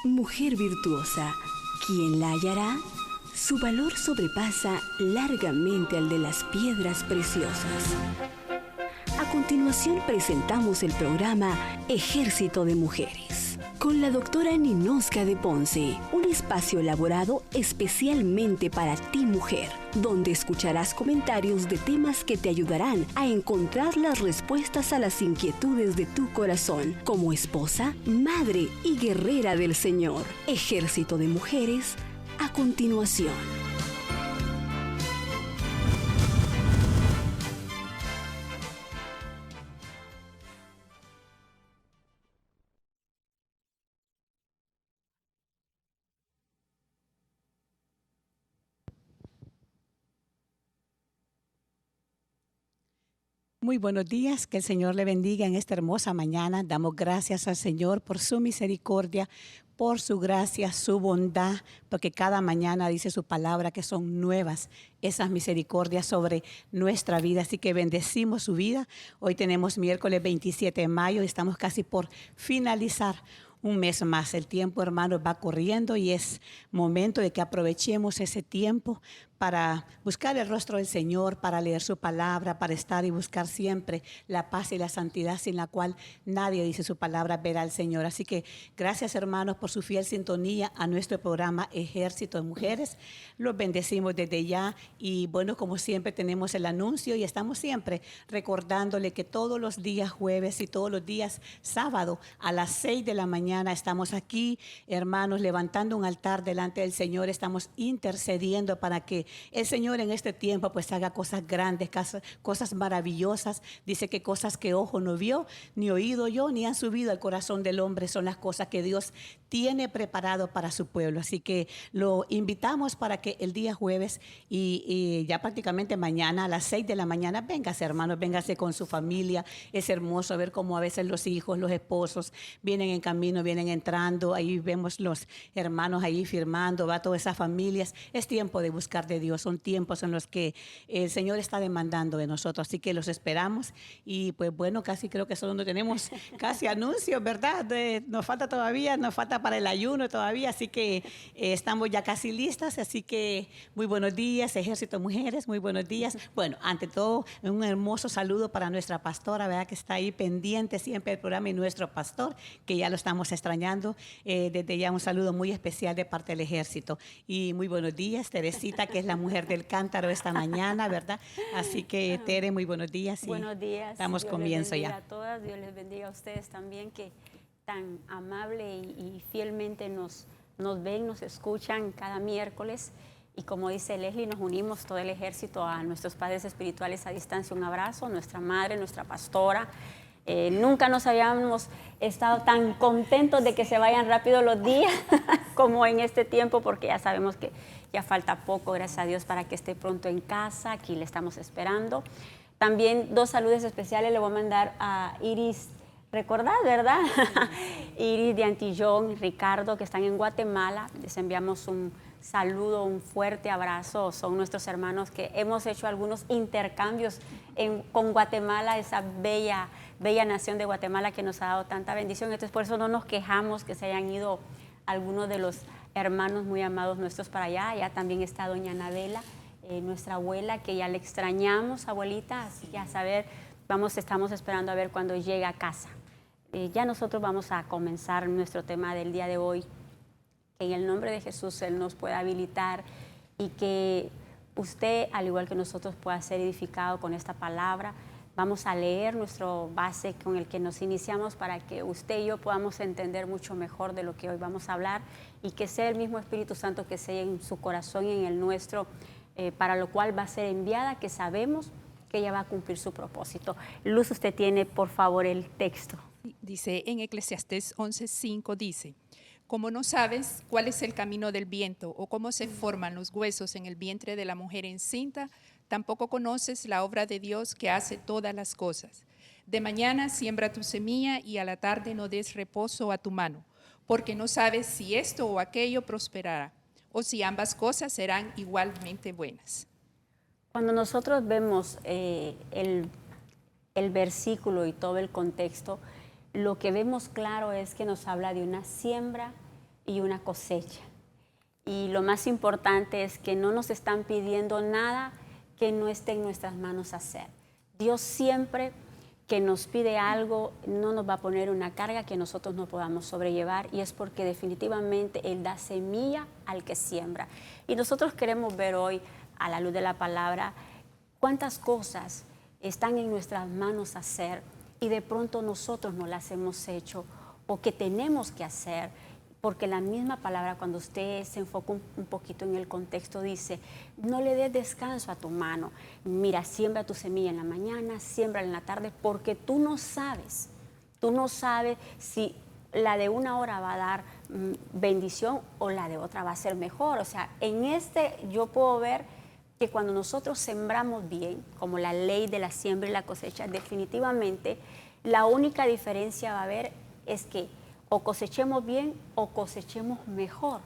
Mujer virtuosa, ¿quién la hallará? Su valor sobrepasa largamente al de las piedras preciosas. A continuación presentamos el programa Ejército de Mujeres, con la doctora Ninosca de Ponce, un espacio elaborado especialmente para ti, mujer, donde escucharás comentarios de temas que te ayudarán a encontrar las respuestas a las inquietudes de tu corazón, como esposa, madre y guerrera del Señor. Ejército de Mujeres, a continuación. Muy buenos días, que el Señor le bendiga en esta hermosa mañana. Damos gracias al Señor por su misericordia, por su gracia, su bondad, porque cada mañana dice su palabra que son nuevas esas misericordias sobre nuestra vida. Así que bendecimos su vida. Hoy tenemos miércoles 27 de mayo y estamos casi por finalizar un mes más. El tiempo, hermanos, va corriendo y es momento de que aprovechemos ese tiempo para buscar el rostro del Señor, para leer su palabra, para estar y buscar siempre la paz y la santidad sin la cual nadie, dice su palabra, verá al Señor. Así que gracias, hermanos, por su fiel sintonía a nuestro programa Ejército de Mujeres. Los bendecimos desde ya y bueno, como siempre tenemos el anuncio y estamos siempre recordándole que todos los días jueves y todos los días sábado a las 6 de la mañana estamos aquí, hermanos, levantando un altar delante del Señor. Estamos intercediendo para que el Señor en este tiempo pues haga cosas grandes, cosas maravillosas. Dice que cosas que ojo no vio, ni oído yo, ni han subido al corazón del hombre son las cosas que Dios tiene preparado para su pueblo. Así que lo invitamos para que el día jueves y ya prácticamente mañana a las 6 de la mañana, véngase, hermanos, véngase con su familia. Es hermoso ver cómo a veces los hijos, los esposos vienen en camino, vienen entrando. Ahí vemos los hermanos ahí firmando, va todas esas familias. Es tiempo de buscar de Dios, son tiempos en los que el Señor está demandando de nosotros, así que los esperamos. Y pues bueno, casi creo que solo no tenemos casi anuncios, ¿verdad? Nos falta todavía, nos falta para el ayuno todavía, así que estamos ya casi listas. Así que muy buenos días, Ejército de Mujeres, muy buenos días. Bueno, ante todo, un hermoso saludo para nuestra pastora, ¿verdad? Que está ahí pendiente siempre del programa, y nuestro pastor, que ya lo estamos extrañando. Desde ya un saludo muy especial de parte del Ejército. Y muy buenos días, Teresita, que es la mujer del cántaro esta mañana, ¿verdad? Así que, Tere, muy buenos días. Buenos días. Damos comienzo ya. Dios les bendiga a todas, Dios les bendiga a ustedes también, que tan amable y fielmente nos ven, nos escuchan cada miércoles. Y como dice Leslie, nos unimos todo el ejército a nuestros padres espirituales a distancia. Un abrazo, nuestra madre, nuestra pastora. Nunca nos habíamos estado tan contentos de que se vayan rápido los días como en este tiempo, porque ya sabemos que ya falta poco, gracias a Dios, para que esté pronto en casa. Aquí le estamos esperando. También dos saludos especiales le voy a mandar a Iris, recordad, ¿verdad? Iris de Antillón y Ricardo, que están en Guatemala. Les enviamos un saludo, un fuerte abrazo. Son nuestros hermanos que hemos hecho algunos intercambios con Guatemala, esa bella nación de Guatemala que nos ha dado tanta bendición. Entonces, por eso no nos quejamos que se hayan ido algunos de los hermanos muy amados nuestros para allá. Allá también está doña Anabela, nuestra abuela, que ya le extrañamos, abuelita. Así que a saber, estamos esperando a ver cuando llegue a casa. Ya nosotros vamos a comenzar nuestro tema del día de hoy. Que en el nombre de Jesús Él nos pueda habilitar y que usted, al igual que nosotros, pueda ser edificado con esta palabra. Vamos a leer nuestro base con el que nos iniciamos para que usted y yo podamos entender mucho mejor de lo que hoy vamos a hablar, y que sea el mismo Espíritu Santo que sea en su corazón y en el nuestro, para lo cual va a ser enviada, que sabemos que ella va a cumplir su propósito. Luz, usted tiene, por favor, el texto. Dice en Eclesiastés 11:5, dice: como no sabes cuál es el camino del viento o cómo se forman los huesos en el vientre de la mujer encinta, tampoco conoces la obra de Dios que hace todas las cosas. De mañana siembra tu semilla y a la tarde no des reposo a tu mano, porque no sabes si esto o aquello prosperará, o si ambas cosas serán igualmente buenas. Cuando nosotros vemos el versículo y todo el contexto, lo que vemos claro es que nos habla de una siembra y una cosecha. Y lo más importante es que no nos están pidiendo nada que no esté en nuestras manos hacer. Dios siempre que nos pide algo no nos va a poner una carga que nosotros no podamos sobrellevar, y es porque definitivamente Él da semilla al que siembra. Y nosotros queremos ver hoy, a la luz de la palabra, cuántas cosas están en nuestras manos hacer y de pronto nosotros no las hemos hecho o que tenemos que hacer. Porque la misma palabra, cuando usted se enfoca un poquito en el contexto, dice, no le des descanso a tu mano. Mira, siembra tu semilla en la mañana, siembra en la tarde, porque tú no sabes si la de una hora va a dar bendición o la de otra va a ser mejor. O sea, en yo puedo ver que cuando nosotros sembramos bien, como la ley de la siembra y la cosecha, definitivamente la única diferencia va a haber es que o cosechemos bien o cosechemos mejor.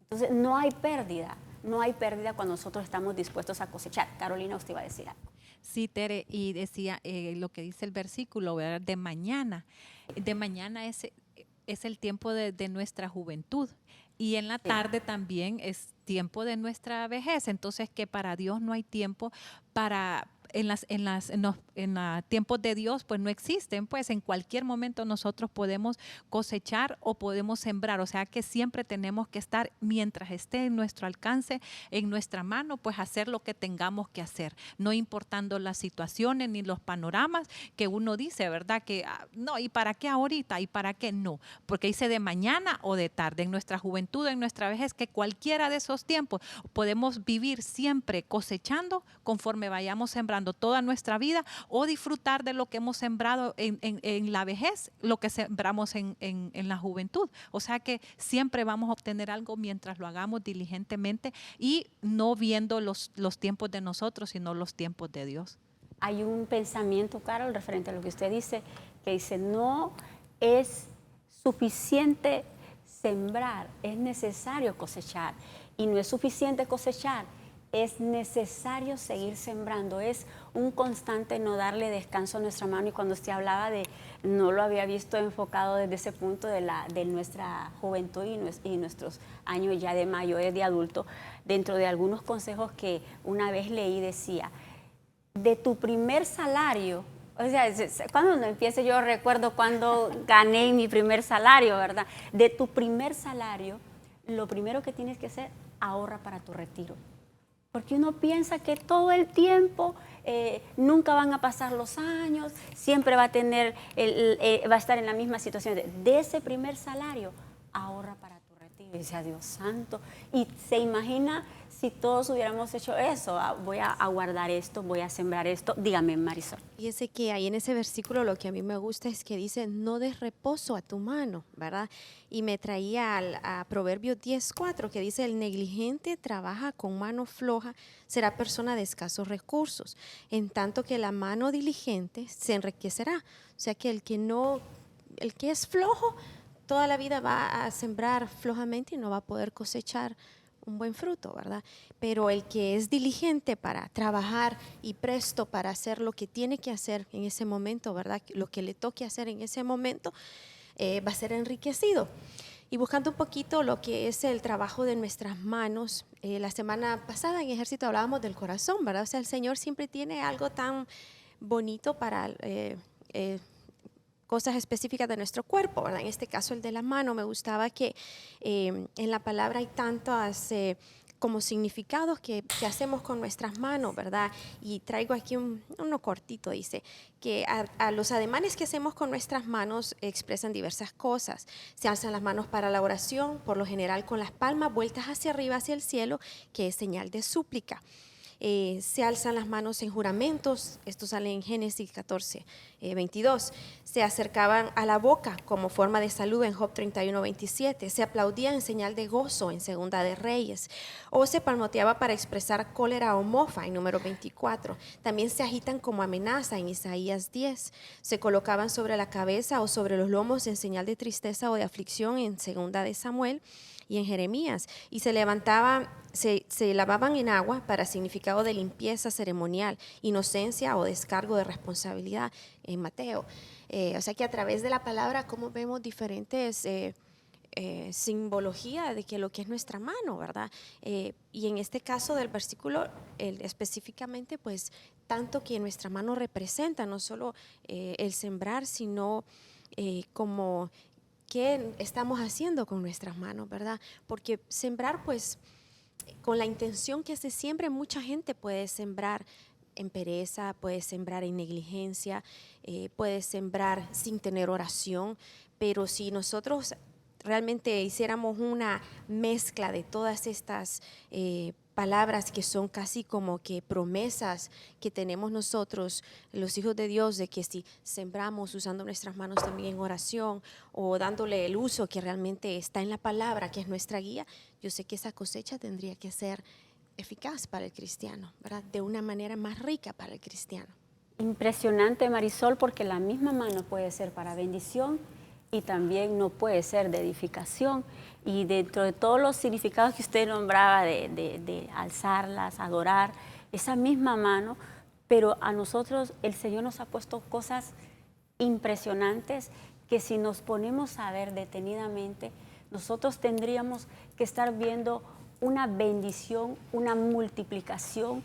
Entonces no hay pérdida cuando nosotros estamos dispuestos a cosechar. Carolina, usted iba a decir algo. Sí, Tere, y decía lo que dice el versículo, ¿verdad? De mañana es el tiempo de nuestra juventud, y en la tarde también es tiempo de nuestra vejez. Entonces, que para Dios no hay tiempo para... En los tiempos de Dios pues no existen, pues en cualquier momento nosotros podemos cosechar o podemos sembrar, o sea que siempre tenemos que estar, mientras esté en nuestro alcance, en nuestra mano, pues hacer lo que tengamos que hacer, no importando las situaciones ni los panoramas que uno dice, ¿verdad? Que no, ¿y para qué ahorita? ¿Y para qué no? Porque dice de mañana o de tarde, en nuestra juventud, en nuestra vejez, que cualquiera de esos tiempos podemos vivir siempre cosechando conforme vayamos sembrando toda nuestra vida, o disfrutar de lo que hemos sembrado en la vejez, lo que sembramos en la juventud. O sea que siempre vamos a obtener algo mientras lo hagamos diligentemente y no viendo los tiempos de nosotros, sino los tiempos de Dios. Hay un pensamiento, Carol, referente a lo que usted dice, que dice, no es suficiente sembrar, es necesario cosechar. Y no es suficiente cosechar, es necesario seguir sembrando, es un constante no darle descanso a nuestra mano. Y cuando usted hablaba no lo había visto enfocado desde ese punto de nuestra juventud y nuestros años ya de mayores, de adulto, dentro de algunos consejos que una vez leí, decía, de tu primer salario, o sea, cuando uno empiece, yo recuerdo cuando gané mi primer salario, ¿verdad? De tu primer salario, lo primero que tienes que hacer, ahorra para tu retiro. Porque uno piensa que todo el tiempo, nunca van a pasar los años, siempre va a estar en la misma situación. De ese primer salario, ahorra para tu retiro. Y dice, Dios santo. Y se imagina si todos hubiéramos hecho eso. Voy a guardar esto, voy a sembrar esto. Dígame, Marisol. Y ese que ahí en ese versículo lo que a mí me gusta es que dice, no des reposo a tu mano, ¿verdad? Y me traía a Proverbios 10:4, que dice, el negligente trabaja con mano floja, será persona de escasos recursos, en tanto que la mano diligente se enriquecerá. O sea que el que es flojo, toda la vida va a sembrar flojamente y no va a poder cosechar un buen fruto, ¿verdad? Pero el que es diligente para trabajar y presto para hacer lo que tiene que hacer en ese momento, ¿verdad? Lo que le toque hacer en ese momento, va a ser enriquecido. Y buscando un poquito lo que es el trabajo de nuestras manos, la semana pasada en Ejército hablábamos del corazón, ¿verdad? O sea, el Señor siempre tiene algo tan bonito para cosas específicas de nuestro cuerpo, ¿verdad? En este caso el de la mano, me gustaba que en la palabra hay tantos como significados que hacemos con nuestras manos, ¿verdad? Y traigo aquí uno cortito, dice, que a los ademanes que hacemos con nuestras manos expresan diversas cosas. Se alzan las manos para la oración, por lo general con las palmas vueltas hacia arriba, hacia el cielo, que es señal de súplica. Se alzan las manos en juramentos, esto sale en Génesis 14:22. Se acercaban a la boca como forma de salud en Job 31:27. Se aplaudía en señal de gozo en Segunda de Reyes, o se palmoteaba para expresar cólera o mofa en Número 24. También se agitan como amenaza en Isaías 10. Se colocaban sobre la cabeza o sobre los lomos en señal de tristeza o de aflicción en Segunda de Samuel y en Jeremías, y se levantaban, se lavaban en agua para significado de limpieza ceremonial, inocencia o descargo de responsabilidad en Mateo. O sea que a través de la palabra, como vemos diferentes simbología de que lo que es nuestra mano, ¿verdad? Y en este caso del versículo específicamente, pues tanto que nuestra mano representa no solo el sembrar, sino como qué estamos haciendo con nuestras manos, ¿verdad? Porque sembrar, pues, con la intención que se siembre, mucha gente puede sembrar en pereza, puede sembrar en negligencia, puede sembrar sin tener oración, pero si nosotros realmente hiciéramos una mezcla de todas estas palabras que son casi como que promesas que tenemos nosotros, los hijos de Dios, de que si sembramos usando nuestras manos también en oración o dándole el uso que realmente está en la palabra, que es nuestra guía, yo sé que esa cosecha tendría que ser eficaz para el cristiano, ¿verdad? De una manera más rica para el cristiano. Impresionante, Marisol, porque la misma mano puede ser para bendición y también no puede ser de edificación. Y dentro de todos los significados que usted nombraba de alzarlas, adorar, esa misma mano, pero a nosotros el Señor nos ha puesto cosas impresionantes que si nos ponemos a ver detenidamente, nosotros tendríamos que estar viendo una bendición, una multiplicación,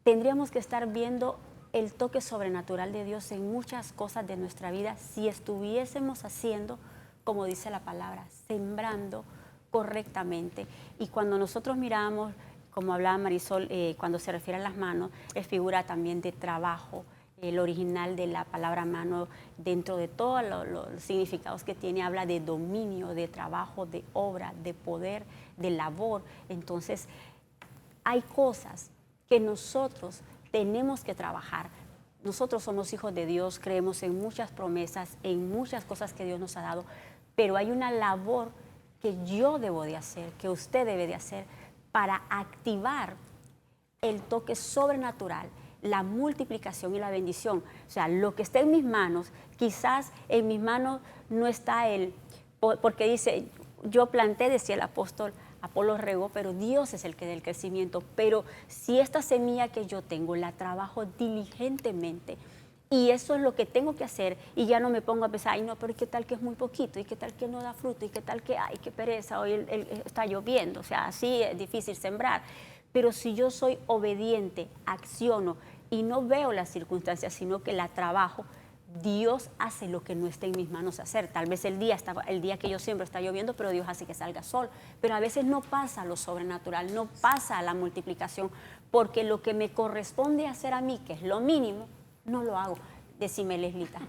tendríamos que estar viendo el toque sobrenatural de Dios en muchas cosas de nuestra vida si estuviésemos haciendo, como dice la palabra, sembrando correctamente. Y cuando nosotros miramos, como hablaba Marisol, cuando se refiere a las manos, es figura también de trabajo. El original de la palabra mano, dentro de todos los significados que tiene, habla de dominio, de trabajo, de obra, de poder, de labor. Entonces, hay cosas que nosotros tenemos que trabajar. Nosotros somos hijos de Dios, creemos en muchas promesas, en muchas cosas que Dios nos ha dado, pero hay una labor que yo debo de hacer, que usted debe de hacer para activar el toque sobrenatural, la multiplicación y la bendición. O sea, lo que está en mis manos, quizás en mis manos no está porque dice, yo planté, decía el apóstol, Apolo regó, pero Dios es el que da el crecimiento. Pero si esta semilla que yo tengo la trabajo diligentemente, y eso es lo que tengo que hacer, y ya no me pongo a pensar, ay no, pero ¿qué tal que es muy poquito? ¿Y qué tal que no da fruto? ¿Y qué tal que, ay, qué pereza, hoy está lloviendo? O sea, así es difícil sembrar. Pero si yo soy obediente, acciono y no veo las circunstancias, sino que la trabajo, Dios hace lo que no esté en mis manos hacer. Tal vez el día que yo siembro está lloviendo, pero Dios hace que salga sol. Pero a veces no pasa lo sobrenatural, no pasa la multiplicación, porque lo que me corresponde hacer a mí, que es lo mínimo, no lo hago. Decime, Leslita.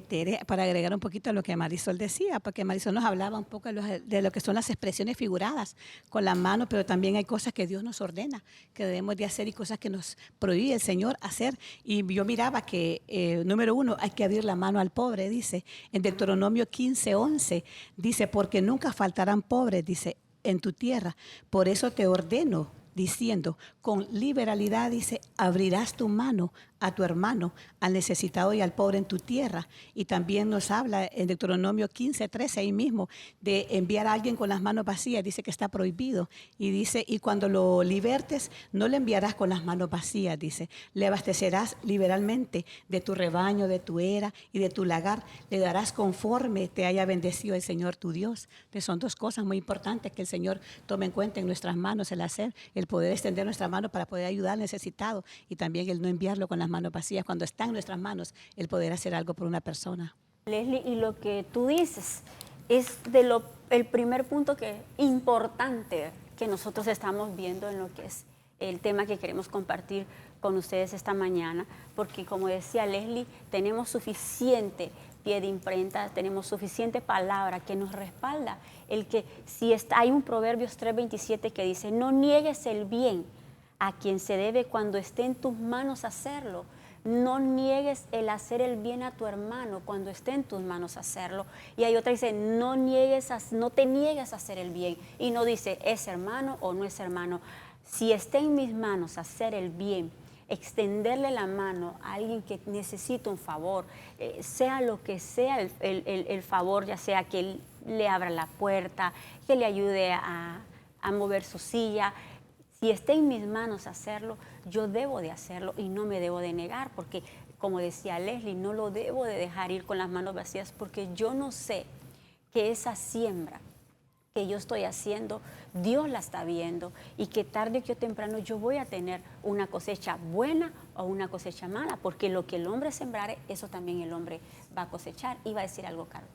Tere, para agregar un poquito a lo que Marisol decía, porque Marisol nos hablaba un poco de lo que son las expresiones figuradas con la mano, pero también hay cosas que Dios nos ordena, que debemos de hacer y cosas que nos prohíbe el Señor hacer. Y yo miraba que, número 1, hay que abrir la mano al pobre, dice, en Deuteronomio 15:11, dice, porque nunca faltarán pobres, dice, en tu tierra, por eso te ordeno, diciendo, con liberalidad, dice, abrirás tu mano a tu hermano, al necesitado y al pobre en tu tierra. Y también nos habla en Deuteronomio 15:13, ahí mismo, de enviar a alguien con las manos vacías, dice que está prohibido. Y dice, y cuando lo libertes, no le enviarás con las manos vacías, dice, le abastecerás liberalmente de tu rebaño, de tu era y de tu lagar, le darás conforme te haya bendecido el Señor tu Dios. Entonces son dos cosas muy importantes que el Señor tome en cuenta en nuestras manos, el hacer, el poder extender nuestra mano para poder ayudar al necesitado, y también el no enviarlo con las manos vacías, cuando está en nuestras manos el poder hacer algo por una persona. Leslie, y lo que tú dices es el primer punto importante que nosotros estamos viendo en lo que es el tema que queremos compartir con ustedes esta mañana, porque como decía Leslie, tenemos suficiente pie de imprenta, tenemos suficiente palabra que nos respalda. Hay un Proverbios 3:27 que dice, no niegues el bien a quien se debe cuando esté en tus manos hacerlo. No niegues el hacer el bien a tu hermano cuando esté en tus manos hacerlo. Y hay otra que dice, no te niegues a hacer el bien. Y no dice, es hermano o no es hermano. Si está en mis manos hacer el bien, extenderle la mano a alguien que necesita un favor, sea lo que sea el favor, ya sea que él le abra la puerta, que le ayude a mover su silla. Si está en mis manos hacerlo, yo debo de hacerlo y no me debo de negar, porque como decía Leslie, no lo debo de dejar ir con las manos vacías, porque yo no sé que esa siembra que yo estoy haciendo, Dios la está viendo y que tarde o temprano yo voy a tener una cosecha buena o una cosecha mala, porque lo que el hombre sembrare, eso también el hombre va a cosechar. Iba a decir algo, Carlos.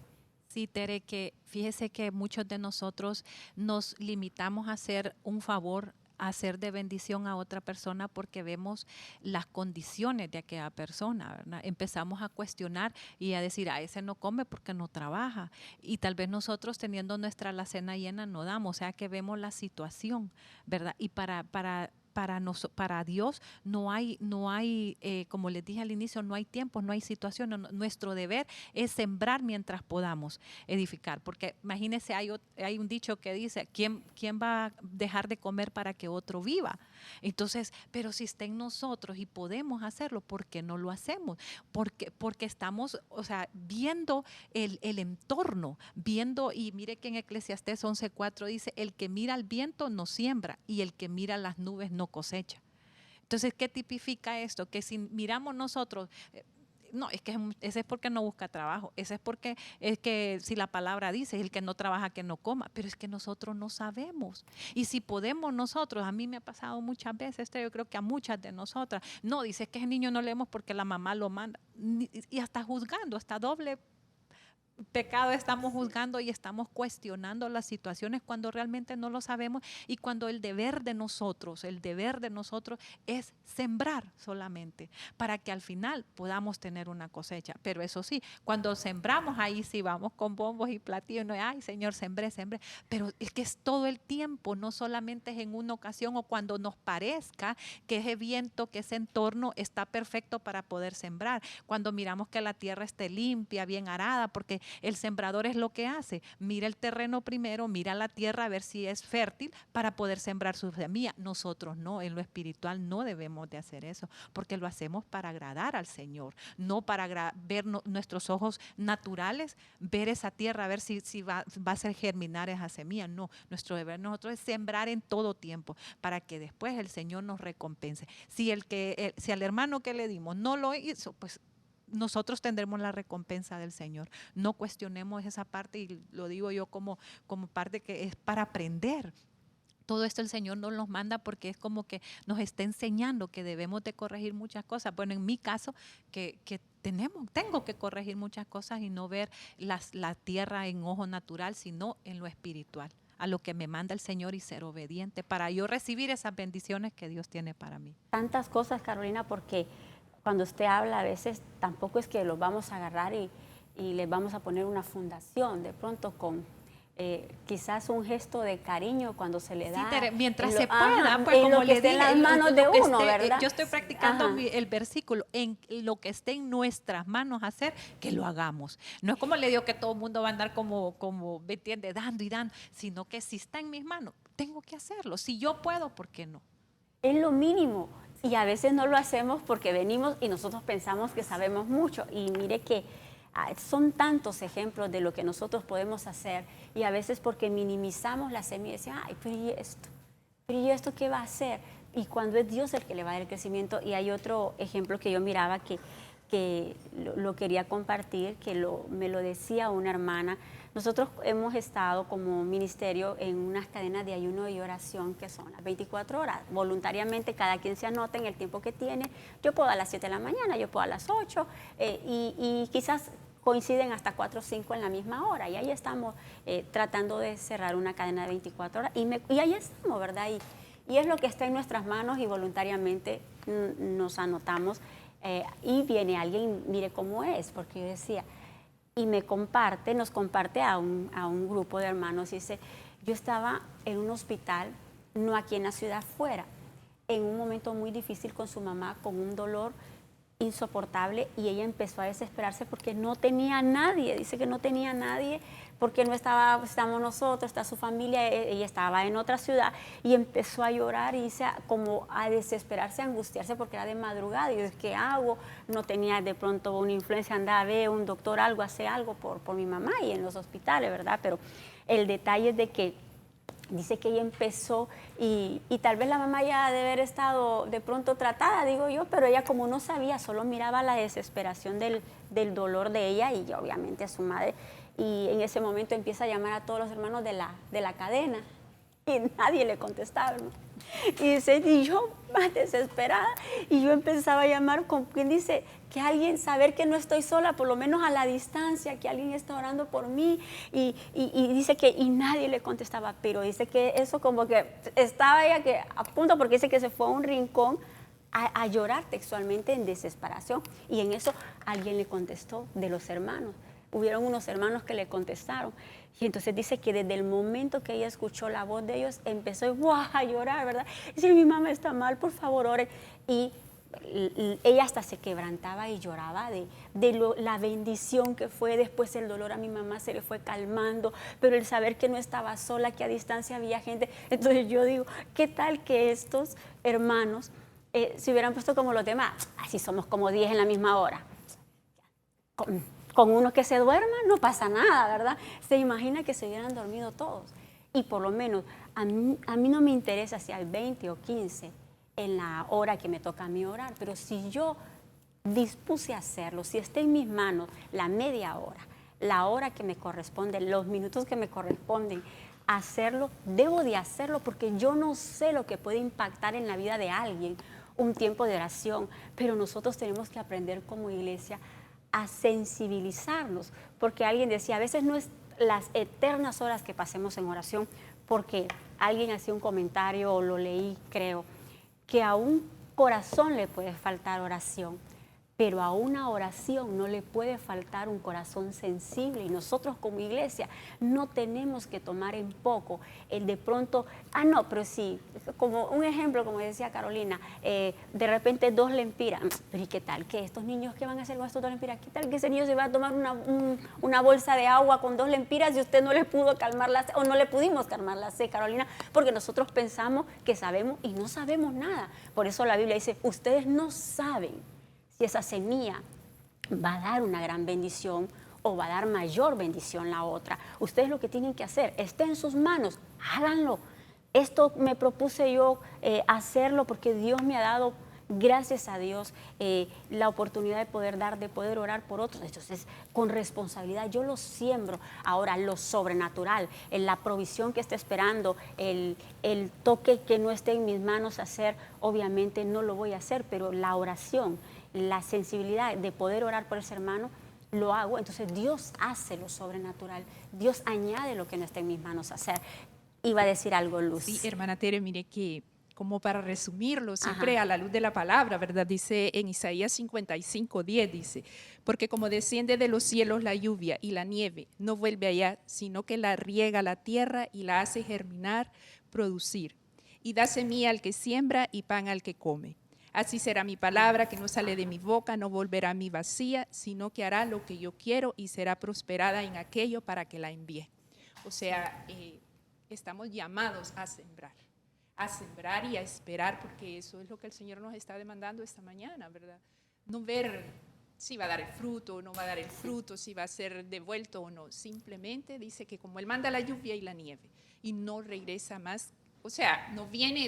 Sí, Tere, que fíjese que muchos de nosotros nos limitamos a hacer un favor, a hacer de bendición a otra persona porque vemos las condiciones de aquella persona, ¿verdad? Empezamos a cuestionar y a decir, ese no come porque no trabaja. Y tal vez nosotros teniendo nuestra alacena llena no damos, o sea que vemos la situación, ¿verdad? Y para Dios no hay como les dije al inicio, no hay tiempo, no hay situación. Nuestro deber es sembrar mientras podamos edificar. Porque imagínense, hay un dicho que dice, ¿quién va a dejar de comer para que otro viva? Entonces, pero si está en nosotros y podemos hacerlo, ¿por qué no lo hacemos? Porque estamos, o sea, viendo el entorno, viendo, y mire que en Eclesiastés 11:4 dice, el que mira al viento no siembra y el que mira las nubes no cosecha. Entonces, ¿qué tipifica esto? Que si miramos nosotros, no, es que ese es porque no busca trabajo, ese es que si la palabra dice, el que no trabaja que no coma, pero es que nosotros no sabemos. Y si podemos nosotros, a mí me ha pasado muchas veces, yo creo que a muchas de nosotras, no, dice que ese niño no leemos porque la mamá lo manda, y hasta juzgando, hasta doble pecado estamos juzgando y estamos cuestionando las situaciones cuando realmente no lo sabemos y cuando el deber de nosotros es sembrar solamente para que al final podamos tener una cosecha. Pero eso sí, cuando sembramos ahí sí vamos con bombos y platillos, no, ay Señor, sembré, pero es que es todo el tiempo, no solamente es en una ocasión o cuando nos parezca que ese viento, que ese entorno está perfecto para poder sembrar. Cuando miramos que la tierra esté limpia, bien arada, porque el sembrador es lo que hace, mira el terreno primero, mira la tierra a ver si es fértil para poder sembrar su semilla. Nosotros no, en lo espiritual no debemos de hacer eso, porque lo hacemos para agradar al Señor, no para ver nuestros ojos naturales, ver esa tierra, a ver si va a hacer germinar esa semilla. No, nuestro deber nosotros es sembrar en todo tiempo para que después el Señor nos recompense. Si al hermano que le dimos no lo hizo, pues nosotros tendremos la recompensa del Señor. No cuestionemos esa parte, y lo digo yo como parte que es para aprender. Todo esto el Señor nos los manda porque es como que nos está enseñando que debemos de corregir muchas cosas. Bueno, en mi caso, que tengo que corregir muchas cosas y no ver la tierra en ojo natural, sino en lo espiritual, a lo que me manda el Señor y ser obediente para yo recibir esas bendiciones que Dios tiene para mí. Tantas cosas, Carolina, porque cuando usted habla a veces tampoco es que los vamos a agarrar y les vamos a poner una fundación, de pronto con quizás un gesto de cariño cuando se le da. Sí, mientras se pueda, pues como le dije, en las manos de uno, ¿verdad? Yo estoy practicando el versículo, en lo que esté en nuestras manos hacer, que lo hagamos. No es como le digo que todo el mundo va a andar como ¿me entiende? Dando y dando, sino que si está en mis manos, tengo que hacerlo. Si yo puedo, ¿por qué no? Es lo mínimo. Y a veces no lo hacemos porque venimos y nosotros pensamos que sabemos mucho. Y mire que son tantos ejemplos de lo que nosotros podemos hacer. Y a veces porque minimizamos la semilla y decimos, ay, pero ¿y esto qué va a hacer? Y cuando es Dios el que le va a dar el crecimiento. Y hay otro ejemplo que yo miraba que lo quería compartir, que me lo decía una hermana. Nosotros hemos estado como ministerio en unas cadenas de ayuno y oración que son las 24 horas. Voluntariamente cada quien se anota en el tiempo que tiene. Yo puedo a las 7 de la mañana, yo puedo a las 8 y quizás coinciden hasta 4 o 5 en la misma hora. Y ahí estamos tratando de cerrar una cadena de 24 horas y ahí estamos, ¿verdad? Y es lo que está en nuestras manos y voluntariamente nos anotamos. Y viene alguien, mire cómo es, porque yo decía, y nos comparte a un grupo de hermanos, y dice, yo estaba en un hospital, no aquí en la ciudad, fuera, en un momento muy difícil con su mamá, con un dolor insoportable, y ella empezó a desesperarse porque no tenía nadie, dice que no tenía nadie, porque no estamos nosotros, está su familia, ella estaba en otra ciudad, y empezó a llorar y dice, como a desesperarse, a angustiarse, porque era de madrugada, y yo, ¿qué hago? No tenía de pronto una influencia, anda a ver un doctor, hace algo por mi mamá, y en los hospitales, ¿verdad? Pero el detalle es de que dice que ella empezó y tal vez la mamá ya debe haber estado de pronto tratada, digo yo, pero ella como no sabía, solo miraba la desesperación del dolor de ella y obviamente a su madre. y en ese momento empieza a llamar a todos los hermanos de la cadena y nadie le contestaba, hermano. Y dice, y yo más desesperada, y yo empezaba a llamar con quien dice que alguien, saber que no estoy sola, por lo menos a la distancia, que alguien está orando por mí, y dice que, y nadie le contestaba, pero dice que eso como que estaba ella que a punto, porque dice que se fue a un rincón a llorar textualmente en desesperación, y en eso alguien le contestó de los hermanos. Hubieron unos hermanos que le contestaron. Y entonces dice que desde el momento que ella escuchó la voz de ellos, empezó a llorar, ¿verdad? Dice, mi mamá está mal, por favor, oren. Y ella hasta se quebrantaba y lloraba de la bendición que fue. Después el dolor a mi mamá se le fue calmando, pero el saber que no estaba sola, que a distancia había gente. Entonces yo digo, ¿qué tal que estos hermanos se hubieran puesto como los demás? Así somos como 10 en la misma hora. Con uno que se duerma no pasa nada, ¿verdad? Se imagina que se hubieran dormido todos. Y por lo menos a mí no me interesa si hay 20 o 15 en la hora que me toca a mí orar, pero si yo dispuse a hacerlo, si está en mis manos la media hora, la hora que me corresponde, los minutos que me corresponden, hacerlo, debo de hacerlo, porque yo no sé lo que puede impactar en la vida de alguien un tiempo de oración, pero nosotros tenemos que aprender como iglesia a sensibilizarnos, porque alguien decía, a veces no es las eternas horas que pasemos en oración, porque alguien hacía un comentario o lo leí, creo, que a un corazón le puede faltar oración, pero a una oración no le puede faltar un corazón sensible, y nosotros como iglesia no tenemos que tomar en poco el de pronto, no, pero sí, como un ejemplo, como decía Carolina, de repente 2 lempiras, pero ¿y qué tal? ¿Que estos niños qué van a hacer con estos 2 lempiras? ¿Qué tal que ese niño se va a tomar una bolsa de agua con 2 lempiras y usted no le pudo calmar la sed, o no le pudimos calmar la sed, Carolina? Porque nosotros pensamos que sabemos y no sabemos nada. Por eso la Biblia dice, ustedes no saben si esa semilla va a dar una gran bendición o va a dar mayor bendición la otra. Ustedes lo que tienen que hacer, esté en sus manos, háganlo. Esto me propuse yo hacerlo porque Dios me ha dado, gracias a Dios, la oportunidad de poder orar por otros. Entonces, con responsabilidad, yo lo siembro. Ahora, lo sobrenatural, la provisión que esté esperando, el toque que no esté en mis manos hacer, obviamente no lo voy a hacer, pero la oración, la sensibilidad de poder orar por ese hermano, lo hago. Entonces Dios hace lo sobrenatural, Dios añade lo que no está en mis manos hacer. Iba a decir algo, Luz. Sí, hermana Tere, mire que como para resumirlo, siempre a la luz de la palabra, ¿verdad? Dice en Isaías 55:10, dice, porque como desciende de los cielos la lluvia y la nieve, no vuelve allá, sino que la riega la tierra y la hace germinar, producir, y da semilla al que siembra y pan al que come. Así será mi palabra que no sale de mi boca, no volverá a mí vacía, sino que hará lo que yo quiero y será prosperada en aquello para que la envíe. O sea, estamos llamados a sembrar y a esperar, porque eso es lo que el Señor nos está demandando esta mañana, ¿verdad? No ver si va a dar el fruto o no va a dar el fruto, si va a ser devuelto o no. Simplemente dice que como Él manda la lluvia y la nieve y no regresa más, o sea, no viene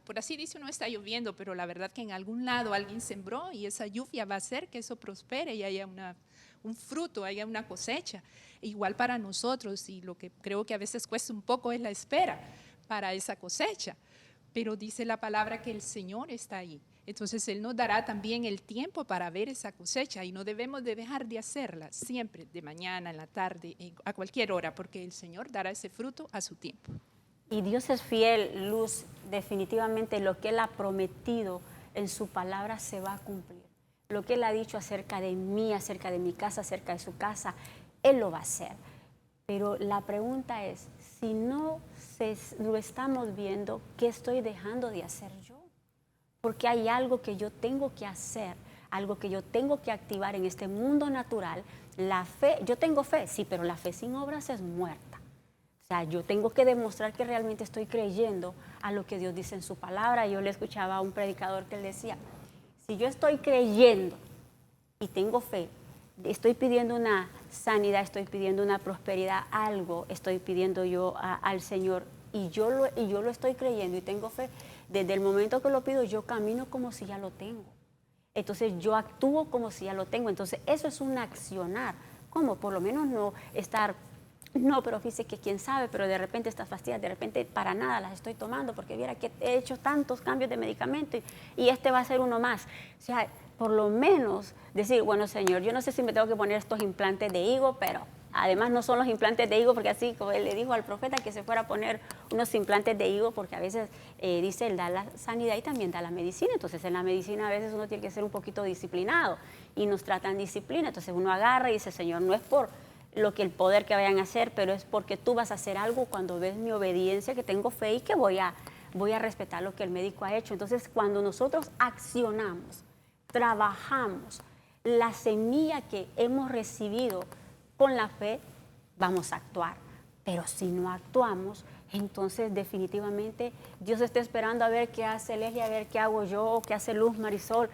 por así dice, no está lloviendo, pero la verdad que en algún lado alguien sembró y esa lluvia va a hacer que eso prospere y haya un fruto, haya una cosecha. Igual para nosotros, y lo que creo que a veces cuesta un poco es la espera para esa cosecha, pero dice la palabra que el Señor está ahí. Entonces Él nos dará también el tiempo para ver esa cosecha y no debemos de dejar de hacerla siempre, de mañana, en la tarde, a cualquier hora, porque el Señor dará ese fruto a su tiempo. Y Dios es fiel, Luz, definitivamente lo que Él ha prometido en su palabra se va a cumplir. Lo que Él ha dicho acerca de mí, acerca de mi casa, acerca de su casa, Él lo va a hacer. Pero la pregunta es, si no lo estamos viendo, ¿qué estoy dejando de hacer yo? Porque hay algo que yo tengo que hacer, algo que yo tengo que activar en este mundo natural. La fe, yo tengo fe, sí, pero la fe sin obras es muerta. O sea, yo tengo que demostrar que realmente estoy creyendo a lo que Dios dice en su palabra. Yo le escuchaba a un predicador que él decía, si yo estoy creyendo y tengo fe, estoy pidiendo una sanidad, estoy pidiendo una prosperidad, algo estoy pidiendo yo al Señor y yo lo estoy creyendo y tengo fe, desde el momento que lo pido yo camino como si ya lo tengo. Entonces yo actúo como si ya lo tengo. Entonces eso es un accionar ¿Cómo? Por lo menos no estar, no, pero fíjese que quién sabe, pero de repente estas pastillas, de repente para nada las estoy tomando, porque viera que he hecho tantos cambios de medicamento y este va a ser uno más. O sea, por lo menos decir, bueno, Señor, yo no sé si me tengo que poner estos implantes de higo, pero además no son los implantes de higo, porque así como él le dijo al profeta que se fuera a poner unos implantes de higo, porque a veces dice, él da la sanidad y también da la medicina. Entonces en la medicina a veces uno tiene que ser un poquito disciplinado y nos tratan disciplina. Entonces uno agarra y dice, Señor, no es por lo que el poder que vayan a hacer, pero es porque tú vas a hacer algo cuando ves mi obediencia, que tengo fe y que voy a respetar lo que el médico ha hecho. Entonces cuando nosotros accionamos, trabajamos, la semilla que hemos recibido con la fe, vamos a actuar. Pero si no actuamos, entonces definitivamente Dios está esperando a ver qué hace Leslie, a ver qué hago yo, qué hace Luz, Marisol,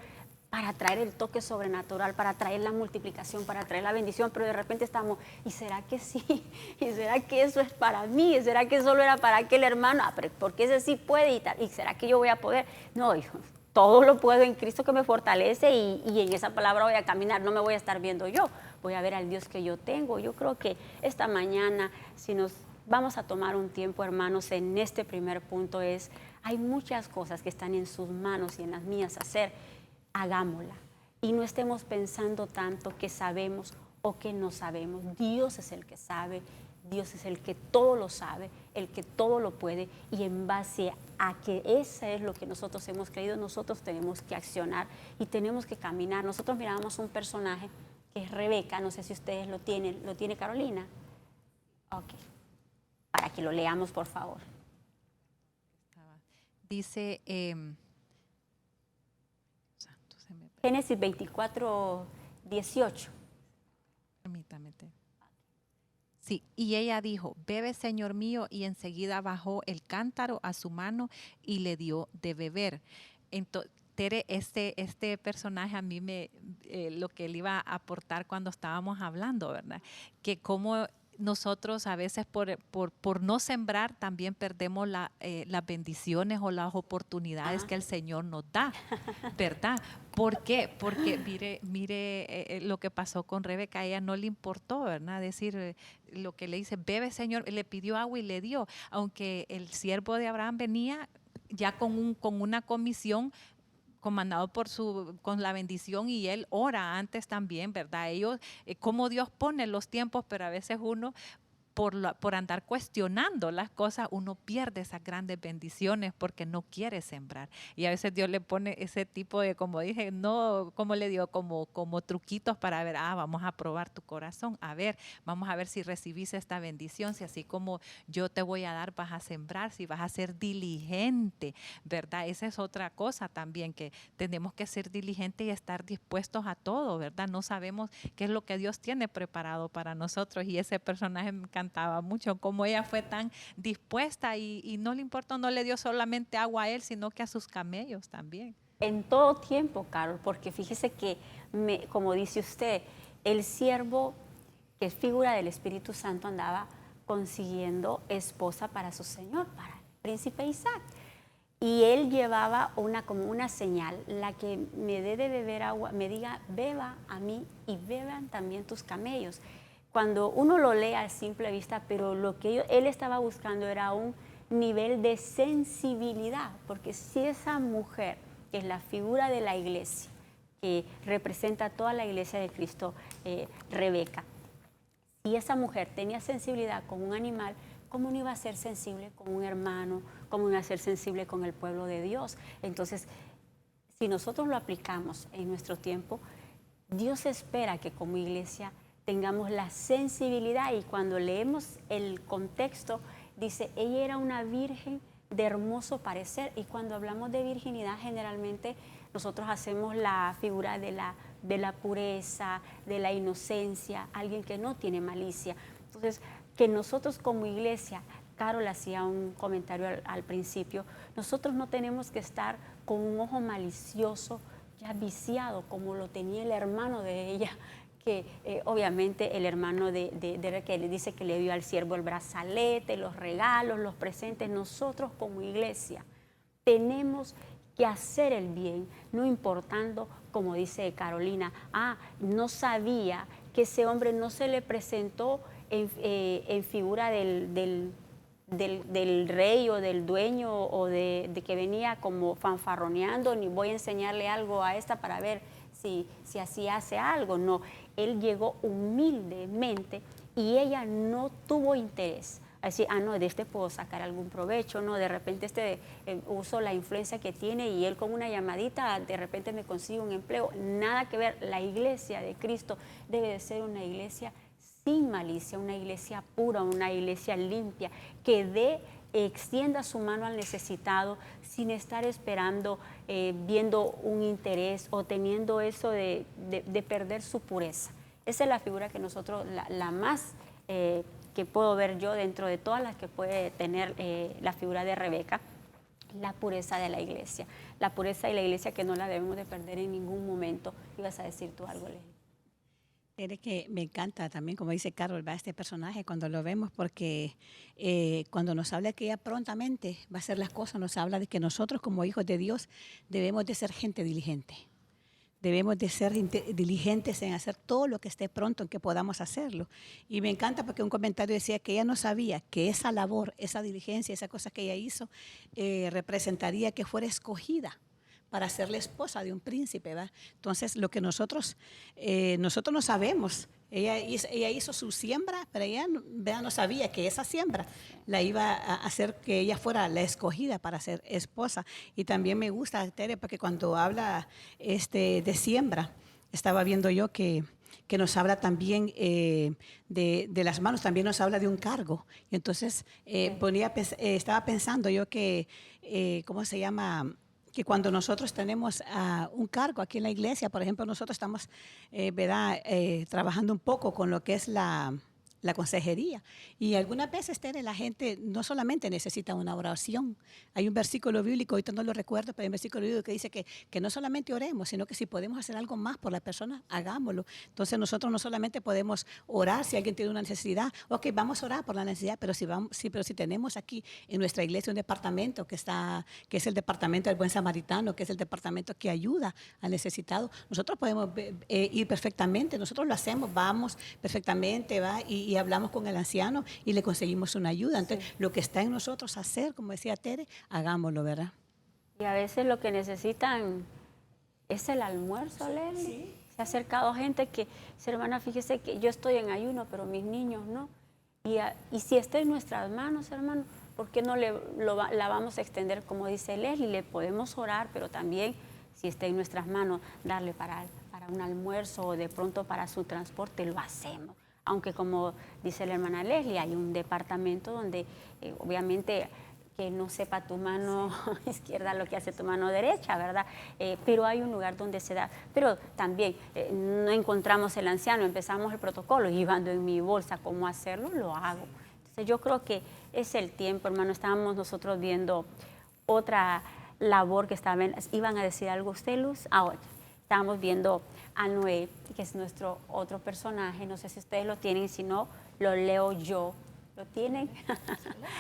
para traer el toque sobrenatural, para traer la multiplicación, para traer la bendición, pero de repente estamos, ¿y será que sí? ¿Y será que eso es para mí? ¿Y será que solo era para aquel hermano? Ah, pero porque ese sí puede y tal. ¿Y será que yo voy a poder? No, hijo, todo lo puedo en Cristo que me fortalece y en esa palabra voy a caminar, no me voy a estar viendo yo, voy a ver al Dios que yo tengo. Yo creo que esta mañana, si nos vamos a tomar un tiempo, hermanos, en este primer punto hay muchas cosas que están en sus manos y en las mías hacer, hagámosla. Y no estemos pensando tanto que sabemos o que no sabemos. Dios es el que sabe, Dios es el que todo lo sabe, el que todo lo puede, y en base a que eso es lo que nosotros hemos creído, nosotros tenemos que accionar y tenemos que caminar. Nosotros miramos un personaje que es Rebeca, no sé si ustedes lo tiene Carolina. Ok, para que lo leamos, por favor. Dice Génesis 24, 18. Permítame. Sí, y ella dijo, bebe, Señor mío, y enseguida bajó el cántaro a su mano y le dio de beber. Entonces, Tere, este personaje a mí lo que le iba a aportar cuando estábamos hablando, ¿verdad? Que como nosotros a veces por no sembrar también perdemos las bendiciones o las oportunidades que el Señor nos da, ¿verdad? ¿Por qué? Porque mire lo que pasó con Rebeca, a ella no le importó, ¿verdad? Decir lo que le dice, bebe, Señor, le pidió agua y le dio, aunque el siervo de Abraham venía ya con una comisión comandado con la bendición, y él ora antes también, ¿verdad? Ellos, como Dios pone los tiempos, pero a veces uno por andar cuestionando las cosas, uno pierde esas grandes bendiciones porque no quiere sembrar. Y a veces Dios le pone ese tipo de, como dije, no, como le digo, como truquitos para ver, vamos a probar tu corazón, vamos a ver si recibís esta bendición, si así como yo te voy a dar, vas a sembrar, si vas a ser diligente, ¿verdad? Esa es otra cosa también, que tenemos que ser diligentes y estar dispuestos a todo, ¿verdad? No sabemos qué es lo que Dios tiene preparado para nosotros, y ese personaje me encantaba mucho, como ella fue tan dispuesta y no le importó, no le dio solamente agua a él, sino que a sus camellos también. En todo tiempo, Carol, porque fíjese que, como dice usted, el siervo, que es figura del Espíritu Santo, andaba consiguiendo esposa para su señor, para el príncipe Isaac. Y él llevaba como una señal, la que me dé de beber agua, me diga, beba a mí y beban también tus camellos. Cuando uno lo lee a simple vista, pero lo que él estaba buscando era un nivel de sensibilidad, porque si esa mujer, que es la figura de la iglesia, que representa toda la iglesia de Cristo, Rebeca, si esa mujer tenía sensibilidad con un animal, ¿cómo no iba a ser sensible con un hermano? ¿Cómo no iba a ser sensible con el pueblo de Dios? Entonces, si nosotros lo aplicamos en nuestro tiempo, Dios espera que como iglesia tengamos la sensibilidad, y cuando leemos el contexto, dice, ella era una virgen de hermoso parecer, y cuando hablamos de virginidad, generalmente nosotros hacemos la figura de la pureza, de la inocencia, alguien que no tiene malicia. Entonces, que nosotros como iglesia, Carol hacía un comentario al principio, nosotros no tenemos que estar con un ojo malicioso, ya viciado, como lo tenía el hermano de ella, que obviamente el hermano de que le dice que le dio al siervo el brazalete, los regalos, los presentes. Nosotros como iglesia tenemos que hacer el bien, no importando, como dice Carolina, no sabía que ese hombre no se le presentó en figura del rey o del dueño o de que venía como fanfarroneando, ni voy a enseñarle algo a esta para ver si así hace algo. No, él llegó humildemente y ella no tuvo interés. Así, no, de este puedo sacar algún provecho, no, de repente uso la influencia que tiene y él con una llamadita de repente me consigue un empleo. Nada que ver, la iglesia de Cristo debe de ser una iglesia sin malicia, una iglesia pura, una iglesia limpia, que extienda su mano al necesitado sin estar esperando, viendo un interés o teniendo eso de perder su pureza. Esa es la figura que nosotros, la más que puedo ver yo dentro de todas las que puede tener la figura de Rebeca, la pureza de la iglesia. La pureza de la iglesia que no la debemos de perder en ningún momento. Ibas a decir tú algo, Leslie. Que me encanta también, como dice Carol, va este personaje cuando lo vemos, porque cuando nos habla que ella prontamente va a hacer las cosas, nos habla de que nosotros como hijos de Dios debemos de ser gente diligente. Debemos de ser diligentes en hacer todo lo que esté pronto, en que podamos hacerlo. Y me encanta porque un comentario decía que ella no sabía que esa labor, esa diligencia, esa cosa que ella hizo, representaría que fuera escogida para ser la esposa de un príncipe, ¿verdad? Entonces, lo que nosotros no sabemos, ella hizo su siembra, pero ella no sabía que esa siembra la iba a hacer que ella fuera la escogida para ser esposa. Y también me gusta, Tere, porque cuando habla de siembra, estaba viendo yo que nos habla también de las manos, también nos habla de un cargo. Y entonces estaba pensando yo que, ¿cómo se llama?, que cuando nosotros tenemos un cargo aquí en la iglesia, por ejemplo, nosotros estamos trabajando un poco con lo que es la consejería. Y algunas veces, Tere, la gente no solamente necesita una oración. Hay un versículo bíblico, ahorita no lo recuerdo, pero hay un versículo bíblico que dice que no solamente oremos, sino que si podemos hacer algo más por la persona, hagámoslo. Entonces nosotros no solamente podemos orar si alguien tiene una necesidad, ok, vamos a orar por la necesidad, pero si tenemos aquí en nuestra iglesia un departamento que es el departamento del buen samaritano, que es el departamento que ayuda al necesitado, nosotros podemos ir perfectamente, nosotros lo hacemos, vamos perfectamente, va, y hablamos con el anciano y le conseguimos una ayuda. Entonces, lo que está en nosotros hacer, como decía Tere, hagámoslo, ¿verdad? Y a veces lo que necesitan es el almuerzo, Leslie. Sí. Se ha acercado gente que, hermana, fíjese que yo estoy en ayuno, pero mis niños no. Y si está en nuestras manos, hermano, ¿por qué no la vamos a extender? Como dice Leslie, le podemos orar, pero también, si está en nuestras manos, darle para un almuerzo o de pronto para su transporte, lo hacemos. Aunque como dice la hermana Leslie, hay un departamento donde obviamente que no sepa tu mano izquierda lo que hace tu mano derecha, ¿verdad? Pero hay un lugar donde se da. Pero también no encontramos el anciano, empezamos el protocolo y ando en mi bolsa cómo hacerlo, lo hago. Entonces yo creo que es el tiempo, hermano. Estábamos nosotros viendo otra labor que iban a decir algo usted, Luz. Ahora, estábamos viendo a Noé, que es nuestro otro personaje. No sé si ustedes lo tienen, si no, lo leo yo. ¿Lo tienen?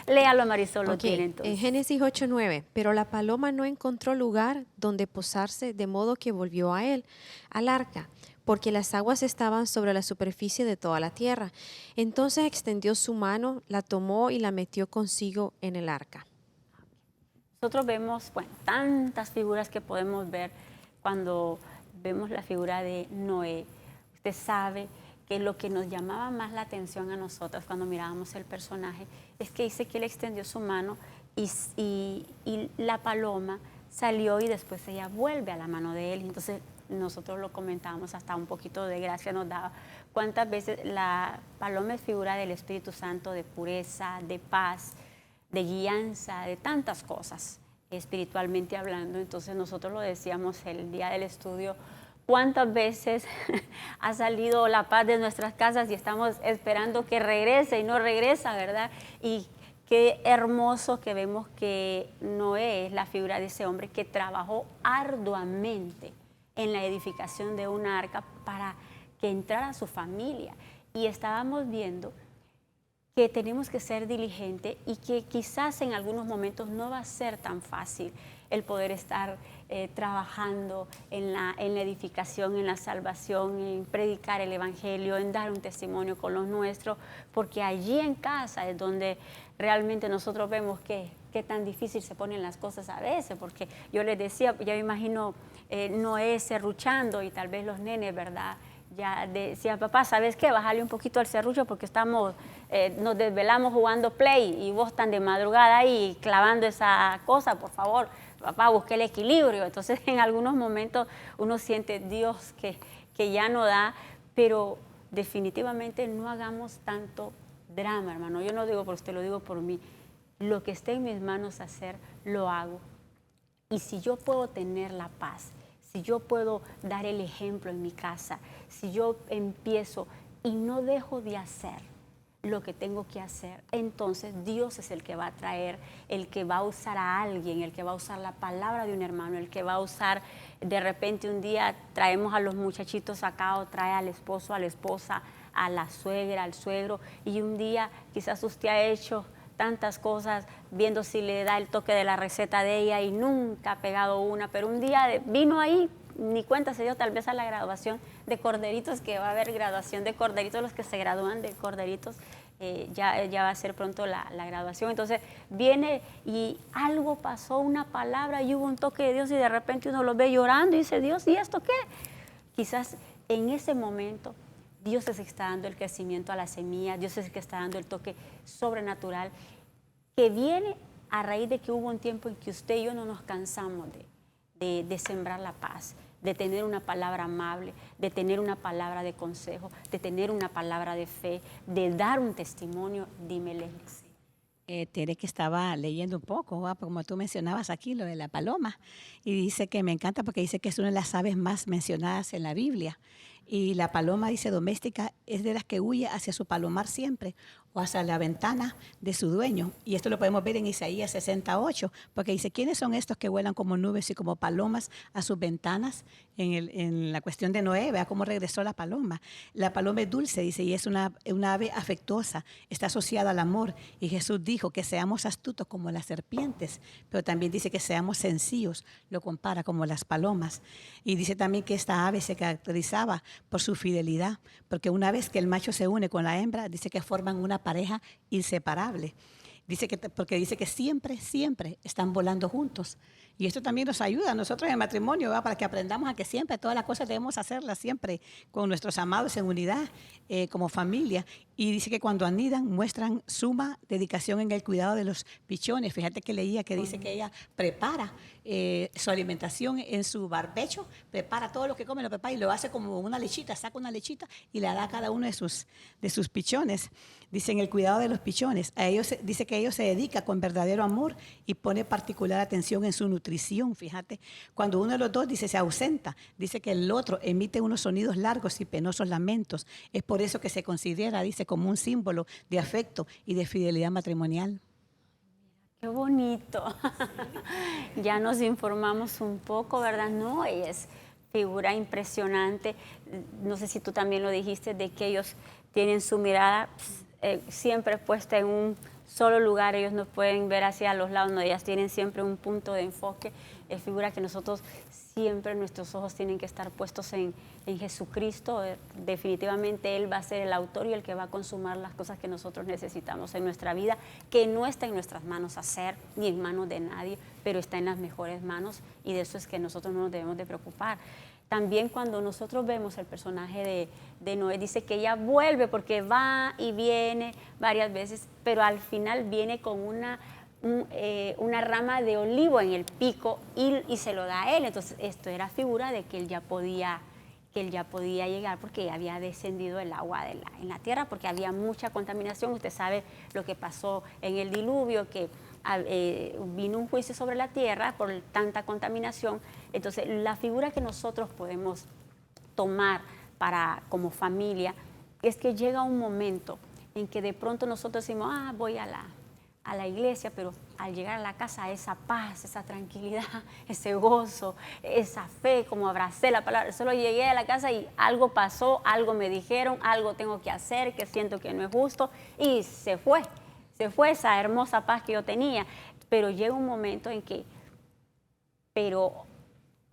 Léalo, Marisol, lo tienen entonces. En Génesis 8:9, pero la paloma no encontró lugar donde posarse, de modo que volvió a él, al arca, porque las aguas estaban sobre la superficie de toda la tierra. Entonces extendió su mano, la tomó y la metió consigo en el arca. Nosotros vemos, tantas figuras que podemos ver cuando vemos la figura de Noé. Usted sabe que lo que nos llamaba más la atención a nosotras cuando mirábamos el personaje es que dice que él extendió su mano y la paloma salió y después ella vuelve a la mano de él. Entonces nosotros lo comentábamos, hasta un poquito de gracia nos daba. Cuántas veces la paloma es figura del Espíritu Santo, de pureza, de paz, de guianza, de tantas cosas, espiritualmente hablando. Entonces nosotros lo decíamos el día del estudio, cuántas veces ha salido la paz de nuestras casas y estamos esperando que regrese y no regresa, ¿verdad? Y qué hermoso que vemos que Noé es la figura de ese hombre que trabajó arduamente en la edificación de una arca para que entrara su familia. Y estábamos viendo que tenemos que ser diligentes y que quizás en algunos momentos no va a ser tan fácil el poder estar trabajando en la edificación, en la salvación, en predicar el Evangelio, en dar un testimonio con los nuestros, porque allí en casa es donde realmente nosotros vemos qué tan difícil se ponen las cosas a veces, porque yo les decía, ya me imagino Noé serruchando y tal vez los nenes, ¿verdad? Ya decía, papá, ¿sabes qué? Bájale un poquito al serrucho porque nos desvelamos jugando play y vos tan de madrugada ahí clavando esa cosa, por favor, papá, busque el equilibrio. Entonces en algunos momentos uno siente, Dios, que ya no da, pero definitivamente no hagamos tanto drama, hermano. Yo no digo por usted, lo digo por mí. Lo que esté en mis manos hacer, lo hago. Y si yo puedo tener la paz, si yo puedo dar el ejemplo en mi casa, si yo empiezo y no dejo de hacer lo que tengo que hacer, entonces Dios es el que va a traer, el que va a usar a alguien, el que va a usar la palabra de un hermano, el que va a usar, de repente un día traemos a los muchachitos acá o trae al esposo, a la esposa, a la suegra, al suegro, y un día quizás usted ha hecho tantas cosas, viendo si le da el toque de la receta de ella y nunca ha pegado una, pero un día vino ahí, ni cuenta se dio, tal vez a la graduación de corderitos, que va a haber graduación de corderitos, los que se gradúan de corderitos, ya va a ser pronto la graduación. Entonces viene y algo pasó, una palabra y hubo un toque de Dios y de repente uno lo ve llorando y dice, Dios, ¿y esto qué? Quizás en ese momento Dios es el que está dando el crecimiento a la semilla, Dios es el que está dando el toque sobrenatural, que viene a raíz de que hubo un tiempo en que usted y yo no nos cansamos de sembrar la paz, de tener una palabra amable, de tener una palabra de consejo, de tener una palabra de fe, de dar un testimonio. Dime, Leslie. Tere, que estaba leyendo un poco, como tú mencionabas aquí, lo de la paloma, y dice que me encanta porque dice que es una de las aves más mencionadas en la Biblia. Y la paloma, dice, doméstica, es de las que huye hacia su palomar siempre o hacia la ventana de su dueño. Y esto lo podemos ver en Isaías 68, porque dice, ¿quiénes son estos que vuelan como nubes y como palomas a sus ventanas? En la cuestión de Noé, vea cómo regresó la paloma. La paloma es dulce, dice, y es una ave afectuosa, está asociada al amor. Y Jesús dijo que seamos astutos como las serpientes, pero también dice que seamos sencillos, lo compara como las palomas. Y dice también que esta ave se caracterizaba por su fidelidad, porque una vez que el macho se une con la hembra, dice que forman una pareja inseparable. Porque dice que siempre, siempre están volando juntos. Y esto también nos ayuda a nosotros en el matrimonio, ¿verdad? Para que aprendamos a que siempre todas las cosas debemos hacerlas siempre con nuestros amados en unidad, como familia. Y dice que cuando anidan muestran suma dedicación en el cuidado de los pichones. Fíjate que leía que dice que ella prepara su alimentación en su barbecho, prepara todo lo que come, lo prepara y lo hace como una lechita, saca una lechita y la da a cada uno de sus pichones. Dice en el cuidado de los pichones, dice que ellos se dedica con verdadero amor y pone particular atención en su nutrición. Fíjate, cuando uno de los dos dice se ausenta, dice que el otro emite unos sonidos largos y penosos lamentos. Es por eso que se considera, dice, como un símbolo de afecto y de fidelidad matrimonial. Qué bonito. Ya nos informamos un poco, ¿verdad? No, ella es figura impresionante. No sé si tú también lo dijiste, de que ellos tienen su mirada siempre puesta en un solo lugar. Ellos no pueden ver hacia los lados, no, ellas tienen siempre un punto de enfoque. Es figura que nosotros siempre, nuestros ojos tienen que estar puestos en Jesucristo. Definitivamente Él va a ser el autor y el que va a consumar las cosas que nosotros necesitamos en nuestra vida, que no está en nuestras manos hacer, ni en manos de nadie, pero está en las mejores manos, y de eso es que nosotros no nos debemos de preocupar. También cuando nosotros vemos el personaje de Noé, dice que ella vuelve porque va y viene varias veces, pero al final viene con una rama de olivo en el pico y se lo da a él. Entonces esto era figura de que él ya podía llegar, porque había descendido el agua en la tierra, porque había mucha contaminación. Usted sabe lo que pasó en el diluvio, que vino un juicio sobre la tierra por tanta contaminación. Entonces la figura que nosotros podemos tomar como familia es que llega un momento en que de pronto nosotros decimos, voy a la iglesia, pero al llegar a la casa, esa paz, esa tranquilidad, ese gozo, esa fe, como abracé la palabra, solo llegué a la casa y algo pasó, algo me dijeron, algo tengo que hacer, que siento que no es justo, y se fue esa hermosa paz que yo tenía. Pero llega un momento en que pero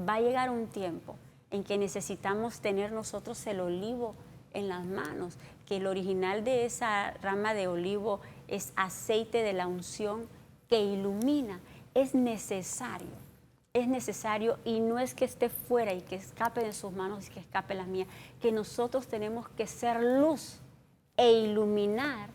va a llegar un tiempo en que necesitamos tener nosotros el olivo en las manos, que el original de esa rama de olivo es aceite de la unción que ilumina. Es necesario y no es que esté fuera y que escape de sus manos y que escape las mías, que nosotros tenemos que ser luz e iluminar,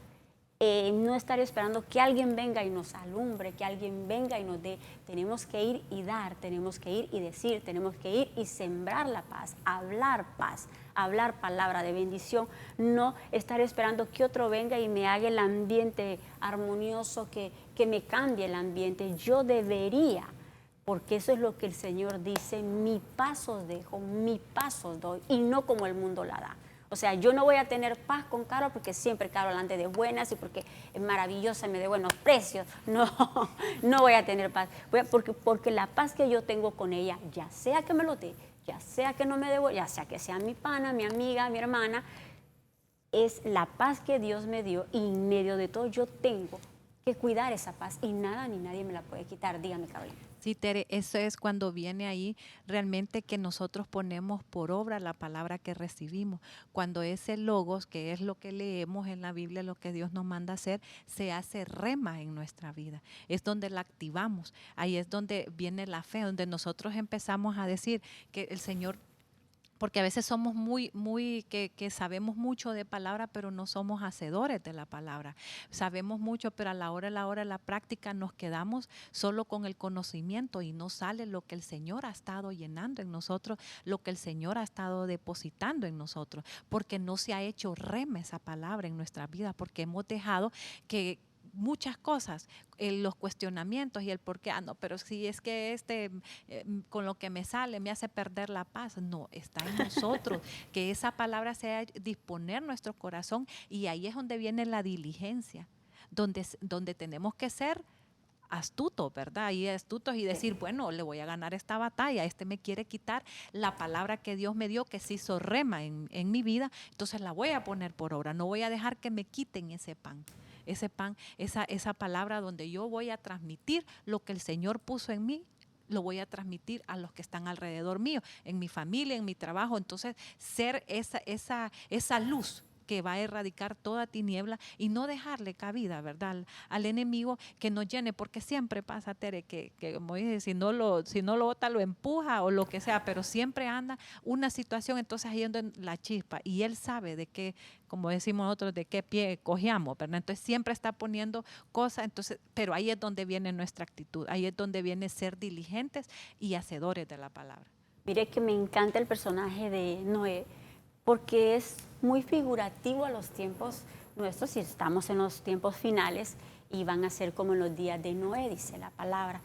no estar esperando que alguien venga y nos alumbre, que alguien venga y nos dé. Tenemos que ir y dar, tenemos que ir y decir, tenemos que ir y sembrar la paz, hablar palabra de bendición, no estar esperando que otro venga y me haga el ambiente armonioso, que me cambie el ambiente. Yo debería, porque eso es lo que el Señor dice, mi paz os dejo, mi paz os doy, y no como el mundo la da. O sea, yo no voy a tener paz con Carol porque siempre Carol ande de buenas y porque es maravillosa y me dé buenos precios. No, no voy a tener paz. Porque la paz que yo tengo con ella, ya sea que me lo dé, ya sea que no me dé, ya sea que sea mi pana, mi amiga, mi hermana, es la paz que Dios me dio, y en medio de todo yo tengo que cuidar esa paz y nada ni nadie me la puede quitar. Dígame, Carolina. Sí, Tere, eso es cuando viene ahí realmente que nosotros ponemos por obra la palabra que recibimos. Cuando ese logos, que es lo que leemos en la Biblia, lo que Dios nos manda hacer, se hace rema en nuestra vida. Es donde la activamos. Ahí es donde viene la fe, donde nosotros empezamos a decir que el Señor... Porque a veces somos que sabemos mucho de palabra, pero no somos hacedores de la palabra. Sabemos mucho, pero a la hora de la práctica nos quedamos solo con el conocimiento y no sale lo que el Señor ha estado llenando en nosotros, lo que el Señor ha estado depositando en nosotros, porque no se ha hecho rema esa palabra en nuestra vida, porque hemos dejado que muchas cosas, los cuestionamientos y el por qué, no, pero si es que con lo que me sale me hace perder la paz. No, está en nosotros, que esa palabra sea disponer nuestro corazón, y ahí es donde viene la diligencia, donde tenemos que ser astutos, ¿verdad? Y astutos y decir, bueno, le voy a ganar esta batalla, me quiere quitar la palabra que Dios me dio, que se hizo rema en mi vida, entonces la voy a poner por obra, no voy a dejar que me quiten ese pan, esa palabra donde yo voy a transmitir lo que el Señor puso en mí, lo voy a transmitir a los que están alrededor mío, en mi familia, en mi trabajo. Entonces, ser esa luz que va a erradicar toda tiniebla y no dejarle cabida, ¿verdad?, al enemigo que nos llene, porque siempre pasa, Tere, que como dice, si no lo bota, lo empuja o lo que sea, pero siempre anda una situación, entonces ahí anda la chispa, y él sabe de qué, como decimos nosotros, de qué pie cojeamos, ¿verdad? Entonces siempre está poniendo cosas, entonces, pero ahí es donde viene nuestra actitud, ahí es donde viene ser diligentes y hacedores de la palabra. Mire que me encanta el personaje de Noé, porque es muy figurativo a los tiempos nuestros, y estamos en los tiempos finales y van a ser como en los días de Noé, dice la palabra.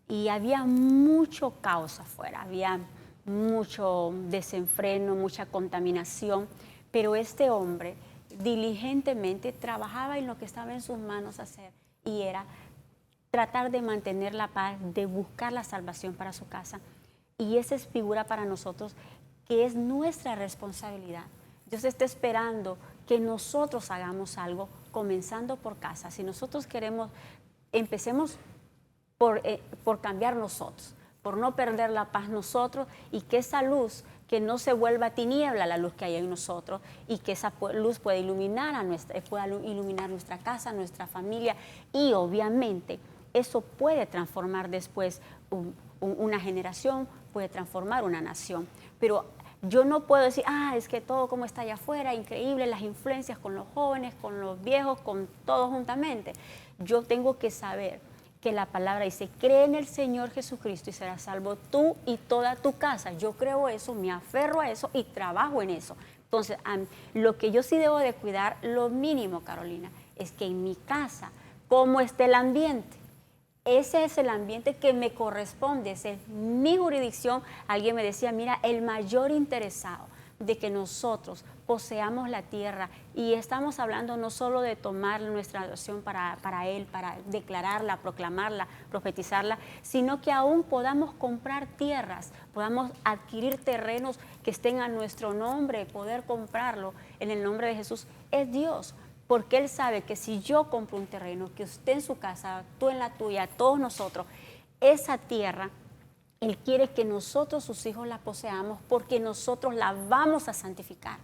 Y había mucho caos afuera, había mucho desenfreno, mucha contaminación, pero este hombre diligentemente trabajaba en lo que estaba en sus manos hacer, y era tratar de mantener la paz, de buscar la salvación para su casa. Y esa es figura para nosotros, que es nuestra responsabilidad. Dios está esperando que nosotros hagamos algo, comenzando por casa. Si nosotros queremos, empecemos por cambiar nosotros, por no perder la paz nosotros, y que esa luz, que no se vuelva tiniebla la luz que hay en nosotros, y que esa luz pueda iluminar nuestra casa, nuestra familia, y obviamente eso puede transformar después una generación, puede transformar una nación. Pero yo no puedo decir, es que todo como está allá afuera, increíble, las influencias con los jóvenes, con los viejos, con todos juntamente. Yo tengo que saber que la palabra dice, cree en el Señor Jesucristo y serás salvo tú y toda tu casa. Yo creo eso, me aferro a eso y trabajo en eso. Entonces, lo que yo sí debo de cuidar, lo mínimo, Carolina, es que en mi casa, ¿cómo esté el ambiente? Ese es el ambiente que me corresponde, esa es mi jurisdicción. Alguien me decía, mira, el mayor interesado de que nosotros poseamos la tierra, y estamos hablando no solo de tomar nuestra nación para Él, para declararla, proclamarla, profetizarla, sino que aún podamos comprar tierras, podamos adquirir terrenos que estén a nuestro nombre, poder comprarlo en el nombre de Jesús, es Dios. Porque Él sabe que si yo compro un terreno, que usted en su casa, tú en la tuya, todos nosotros, esa tierra Él quiere que nosotros, sus hijos, la poseamos porque nosotros la vamos a santificar.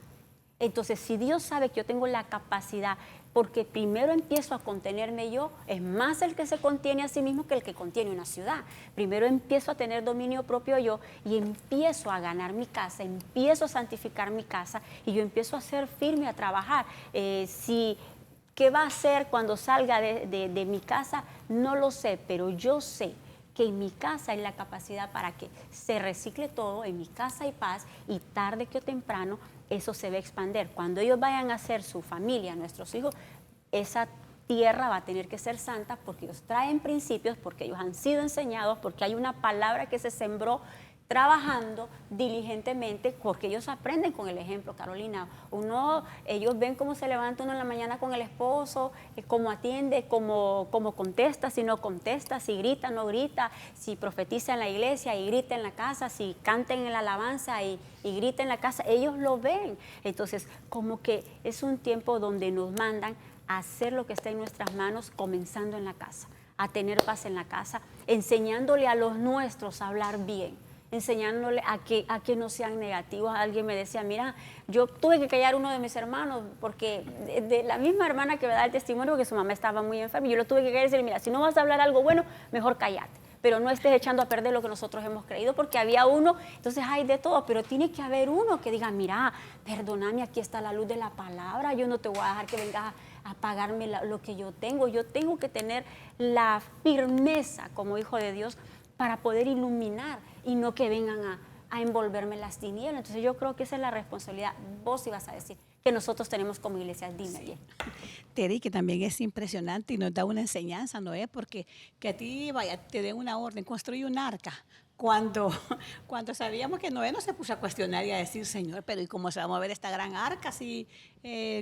Entonces, si Dios sabe que yo tengo la capacidad, porque primero empiezo a contenerme yo, es más el que se contiene a sí mismo que el que contiene una ciudad. Primero empiezo a tener dominio propio yo y empiezo a ganar mi casa, empiezo a santificar mi casa y yo empiezo a ser firme, a trabajar. ¿Qué va a hacer cuando salga de mi casa? No lo sé, pero yo sé que en mi casa hay la capacidad para que se recicle todo, en mi casa hay paz y tarde que temprano eso se va a expandir. Cuando ellos vayan a hacer su familia, nuestros hijos, esa tierra va a tener que ser santa porque ellos traen principios, porque ellos han sido enseñados, porque hay una palabra que se sembró trabajando diligentemente, porque ellos aprenden con el ejemplo, Carolina. Ellos ven cómo se levanta uno en la mañana con el esposo, cómo atiende, cómo contesta, si no contesta, si grita, no grita, si profetiza en la iglesia y grita en la casa, si canta en la alabanza y grita en la casa, ellos lo ven. Entonces, como que es un tiempo donde nos mandan a hacer lo que está en nuestras manos, comenzando en la casa, a tener paz en la casa, enseñándole a los nuestros a hablar bien, enseñándole a que no sean negativos. Alguien me decía, mira, yo tuve que callar a uno de mis hermanos, porque de la misma hermana que me da el testimonio, que su mamá estaba muy enferma, yo lo tuve que callar y decirle, mira, si no vas a hablar algo bueno, mejor cállate, pero no estés echando a perder lo que nosotros hemos creído, porque había uno, entonces hay de todo, pero tiene que haber uno que diga, mira, perdóname, aquí está la luz de la palabra, yo no te voy a dejar que vengas a pagarme lo que yo tengo que tener la firmeza como hijo de Dios para poder iluminar y no que vengan a envolverme las tinieblas. Entonces yo creo que esa es la responsabilidad, vos ibas a decir, que nosotros tenemos como iglesia. Dime bien. Teri, que también es impresionante y nos da una enseñanza, ¿no es? Porque que a ti te den una orden, construye un arca. Cuando sabíamos que Noé no se puso a cuestionar y a decir, Señor, pero ¿y cómo se va a mover esta gran arca?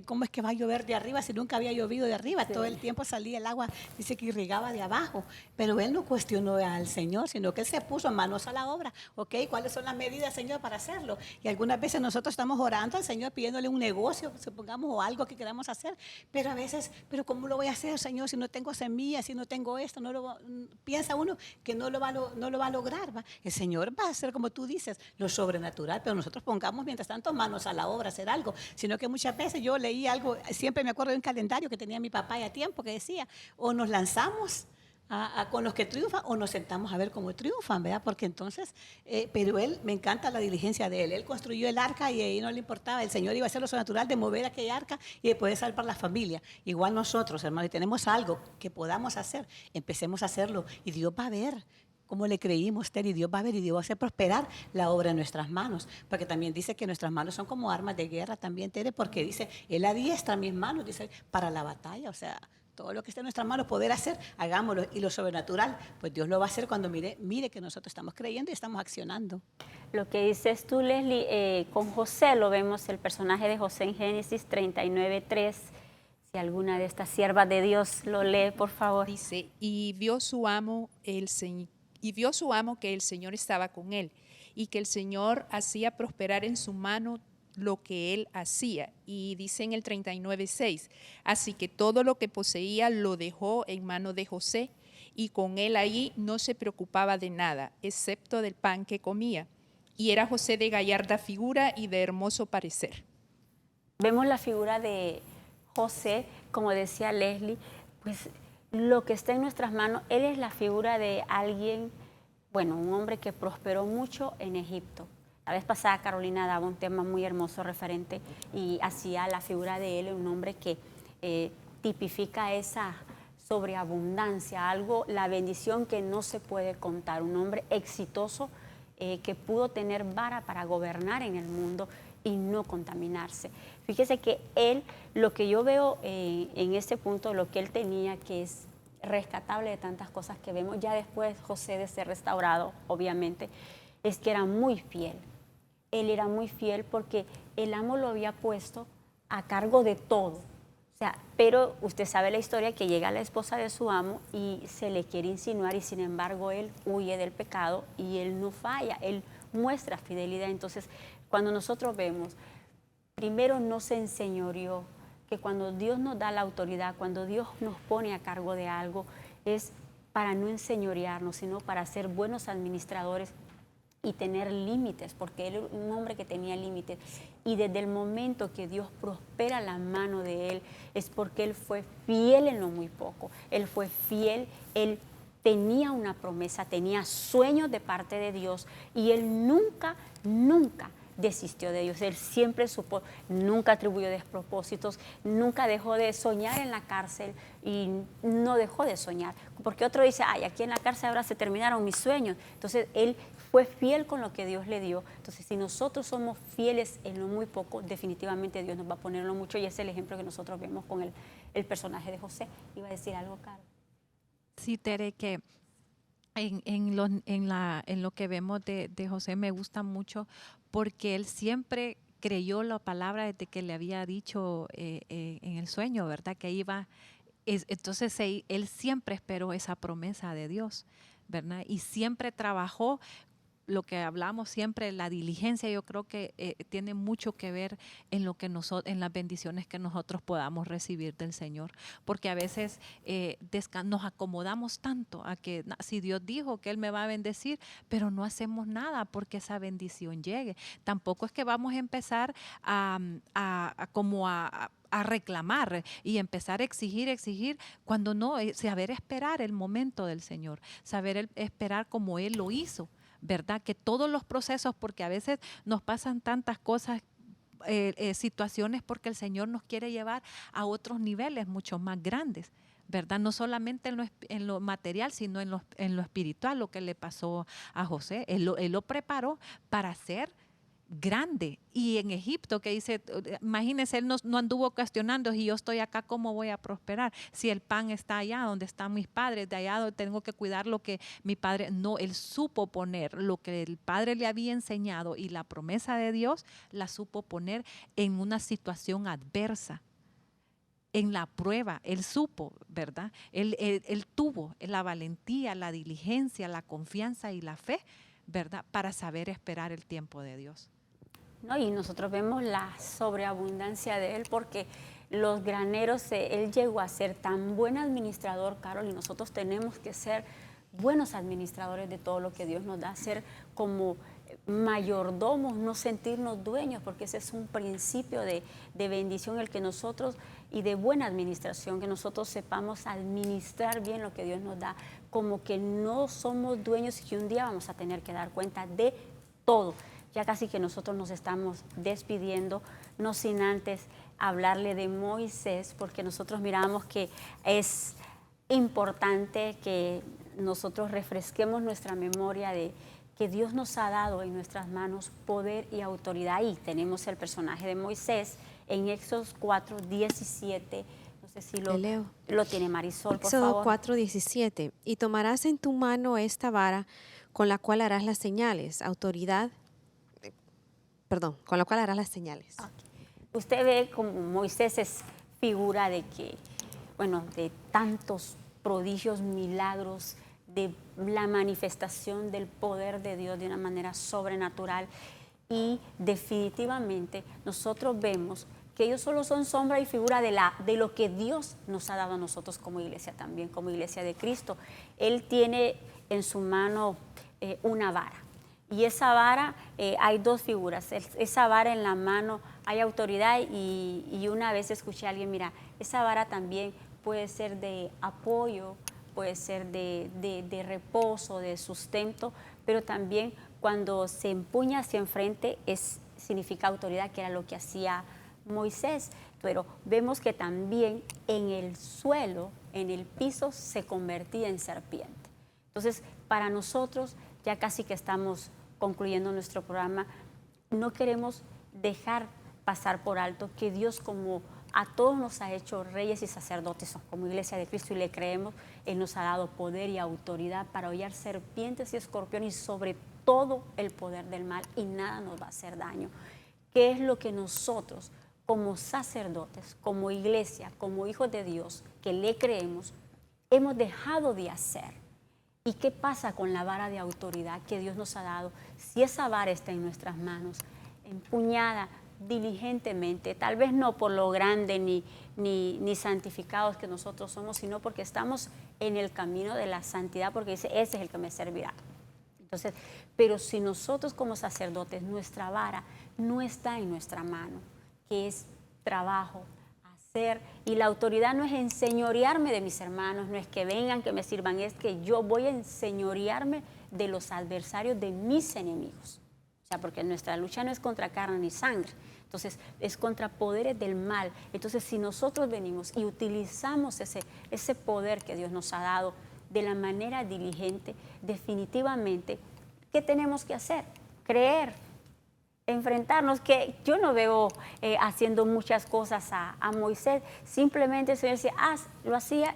¿Cómo es que va a llover de arriba si nunca había llovido de arriba? Sí. Todo el tiempo salía el agua, dice que irrigaba de abajo. Pero él no cuestionó al Señor, sino que él se puso manos a la obra. ¿Ok? ¿Cuáles son las medidas, Señor, para hacerlo? Y algunas veces nosotros estamos orando al Señor pidiéndole un negocio, supongamos, o algo que queramos hacer. Pero a veces, ¿pero cómo lo voy a hacer, Señor, si no tengo semillas, si no tengo esto? Piensa uno que no lo va a lograr, ¿va? El Señor va a hacer, como tú dices, lo sobrenatural, pero nosotros pongamos mientras tanto manos a la obra, hacer algo. Sino que muchas veces yo leí algo, siempre me acuerdo de un calendario que tenía mi papá ya tiempo, que decía, o nos lanzamos con los que triunfan o nos sentamos a ver cómo triunfan, ¿verdad? Porque entonces, pero él, me encanta la diligencia de él. Él construyó el arca y ahí no le importaba. El Señor iba a hacer lo sobrenatural de mover aquella arca y de poder salvar la familia. Igual nosotros, hermanos, y tenemos algo que podamos hacer, empecemos a hacerlo y Dios va a ver. Como le creímos, Teri, Dios va a ver y Dios va a hacer prosperar la obra en nuestras manos. Porque también dice que nuestras manos son como armas de guerra también, Tere, porque dice, Él adiestra mis manos, dice, para la batalla. O sea, todo lo que esté en nuestras manos, poder hacer, hagámoslo. Y lo sobrenatural, pues Dios lo va a hacer cuando mire que nosotros estamos creyendo y estamos accionando. Lo que dices tú, Leslie, con José lo vemos, el personaje de José en Génesis 39:3. Si alguna de estas siervas de Dios lo lee, por favor. Dice, y vio su amo que el Señor estaba con él y que el Señor hacía prosperar en su mano lo que él hacía. Y dice en el 39:6, así que todo lo que poseía lo dejó en mano de José y con él ahí no se preocupaba de nada, excepto del pan que comía. Y era José de gallarda figura y de hermoso parecer. Vemos la figura de José, como decía Leslie, pues lo que está en nuestras manos, él es la figura de alguien, bueno, un hombre que prosperó mucho en Egipto. La vez pasada Carolina daba un tema muy hermoso referente y hacía la figura de él, un hombre que tipifica esa sobreabundancia, algo, la bendición que no se puede contar, un hombre exitoso que pudo tener vara para gobernar en el mundo y no contaminarse. Fíjese que él, lo que yo veo en este punto, lo que él tenía, que es rescatable de tantas cosas que vemos, ya después José de ser restaurado, obviamente, es que era muy fiel. Él era muy fiel porque el amo lo había puesto a cargo de todo. O sea, pero usted sabe la historia que llega la esposa de su amo y se le quiere insinuar y sin embargo él huye del pecado y él no falla, él muestra fidelidad. Entonces, cuando nosotros vemos, primero no se enseñoreó, que cuando Dios nos da la autoridad, cuando Dios nos pone a cargo de algo, es para no enseñorearnos, sino para ser buenos administradores y tener límites, porque él era un hombre que tenía límites. Y desde el momento que Dios prospera la mano de él, es porque él fue fiel en lo muy poco. Él fue fiel, él tenía una promesa, tenía sueños de parte de Dios y él nunca, nunca desistió de Dios. Él siempre supo, nunca atribuyó despropósitos, nunca dejó de soñar en la cárcel y no dejó de soñar. Porque otro dice, ay, aquí en la cárcel ahora se terminaron mis sueños. Entonces él fue fiel con lo que Dios le dio. Entonces si nosotros somos fieles en lo muy poco, definitivamente Dios nos va a poner en lo mucho y ese es el ejemplo que nosotros vemos con el personaje de José. Iba a decir algo, Carlos. Sí, Tere, que en lo que vemos de José me gusta mucho porque él siempre creyó la palabra desde que le había dicho en el sueño, ¿verdad? Que iba, entonces él siempre esperó esa promesa de Dios, ¿verdad? Y siempre trabajó. Lo que hablamos siempre, la diligencia, yo creo que tiene mucho que ver en lo que en las bendiciones que nosotros podamos recibir del Señor, porque a veces nos acomodamos tanto a que si Dios dijo que Él me va a bendecir, pero no hacemos nada porque esa bendición llegue. Tampoco es que vamos a empezar a reclamar y empezar a exigir cuando no, saber esperar el momento del Señor, saber esperar como Él lo hizo, ¿verdad? Que todos los procesos, porque a veces nos pasan tantas cosas, situaciones, porque el Señor nos quiere llevar a otros niveles mucho más grandes, ¿verdad? No solamente en lo material, sino en lo espiritual, lo que le pasó a José. Él lo preparó para ser grande. Y en Egipto, que dice, imagínense, él no anduvo cuestionando, si yo estoy acá, ¿cómo voy a prosperar? Si el pan está allá donde están mis padres, de allá donde tengo que cuidar lo que mi padre, no, él supo poner lo que el padre le había enseñado y la promesa de Dios la supo poner en una situación adversa. En la prueba, él supo, ¿verdad? Él tuvo la valentía, la diligencia, la confianza y la fe, ¿verdad? Para saber esperar el tiempo de Dios. ¿No? Y nosotros vemos la sobreabundancia de él porque los graneros, él llegó a ser tan buen administrador, Carol, y nosotros tenemos que ser buenos administradores de todo lo que Dios nos da, ser como mayordomos, no sentirnos dueños, porque ese es un principio de bendición, el que nosotros, y de buena administración, que nosotros sepamos administrar bien lo que Dios nos da, como que no somos dueños y que un día vamos a tener que dar cuenta de todo. Ya casi que nosotros nos estamos despidiendo, no sin antes hablarle de Moisés, porque nosotros miramos que es importante que nosotros refresquemos nuestra memoria de que Dios nos ha dado en nuestras manos poder y autoridad. Y tenemos el personaje de Moisés en Éxodo 4:17. No sé si lo tiene Marisol, por favor. Éxodo 4:17. Y tomarás en tu mano esta vara con la cual harás las señales, con la cual harás las señales. Okay. Usted ve como Moisés es figura de que, bueno, de tantos prodigios, milagros, de la manifestación del poder de Dios de una manera sobrenatural, y definitivamente nosotros vemos que ellos solo son sombra y figura de lo que Dios nos ha dado a nosotros como iglesia también, como iglesia de Cristo. Él tiene en su mano una vara. Y esa vara, hay dos figuras. Esa vara en la mano hay autoridad y una vez escuché a alguien, mira, esa vara también puede ser de apoyo, puede ser de reposo, de sustento, pero también cuando se empuña hacia enfrente significa autoridad, que era lo que hacía Moisés. Pero vemos que también en el suelo, en el piso, se convertía en serpiente. Entonces, para nosotros, ya casi que estamos concluyendo nuestro programa, no queremos dejar pasar por alto que Dios, como a todos nos ha hecho reyes y sacerdotes como iglesia de Cristo y le creemos, Él nos ha dado poder y autoridad para hollar serpientes y escorpiones y sobre todo el poder del mal, y nada nos va a hacer daño. ¿Qué es lo que nosotros como sacerdotes, como iglesia, como hijos de Dios que le creemos, hemos dejado de hacer? ¿Y qué pasa con la vara de autoridad que Dios nos ha dado? Si esa vara está en nuestras manos, empuñada diligentemente, tal vez no por lo grande ni santificados que nosotros somos, sino porque estamos en el camino de la santidad, porque dice, ese es el que me servirá. Entonces, pero si nosotros como sacerdotes, nuestra vara no está en nuestra mano, que es trabajo, hacer, y la autoridad no es enseñorearme de mis hermanos, no es que vengan, que me sirvan, es que yo voy a enseñorearme de los adversarios, de mis enemigos. O sea, porque nuestra lucha no es contra carne ni sangre, entonces es contra poderes del mal. Entonces, si nosotros venimos y utilizamos ese poder que Dios nos ha dado de la manera diligente, definitivamente, ¿qué tenemos que hacer? Creer, enfrentarnos, que yo no veo haciendo muchas cosas a Moisés, simplemente el Señor decía, lo hacía,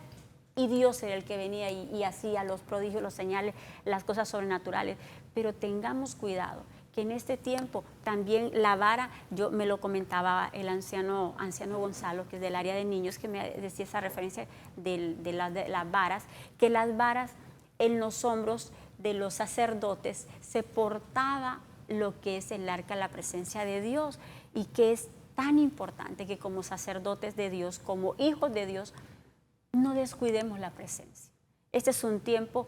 y Dios era el que venía y hacía los prodigios, los señales, las cosas sobrenaturales. Pero tengamos cuidado, que en este tiempo también la vara, yo me lo comentaba el anciano Gonzalo, que es del área de niños, que me decía esa referencia de las varas, que las varas en los hombros de los sacerdotes se portaba lo que es el arca, la presencia de Dios, y que es tan importante que como sacerdotes de Dios, como hijos de Dios, no descuidemos la presencia. Este es un tiempo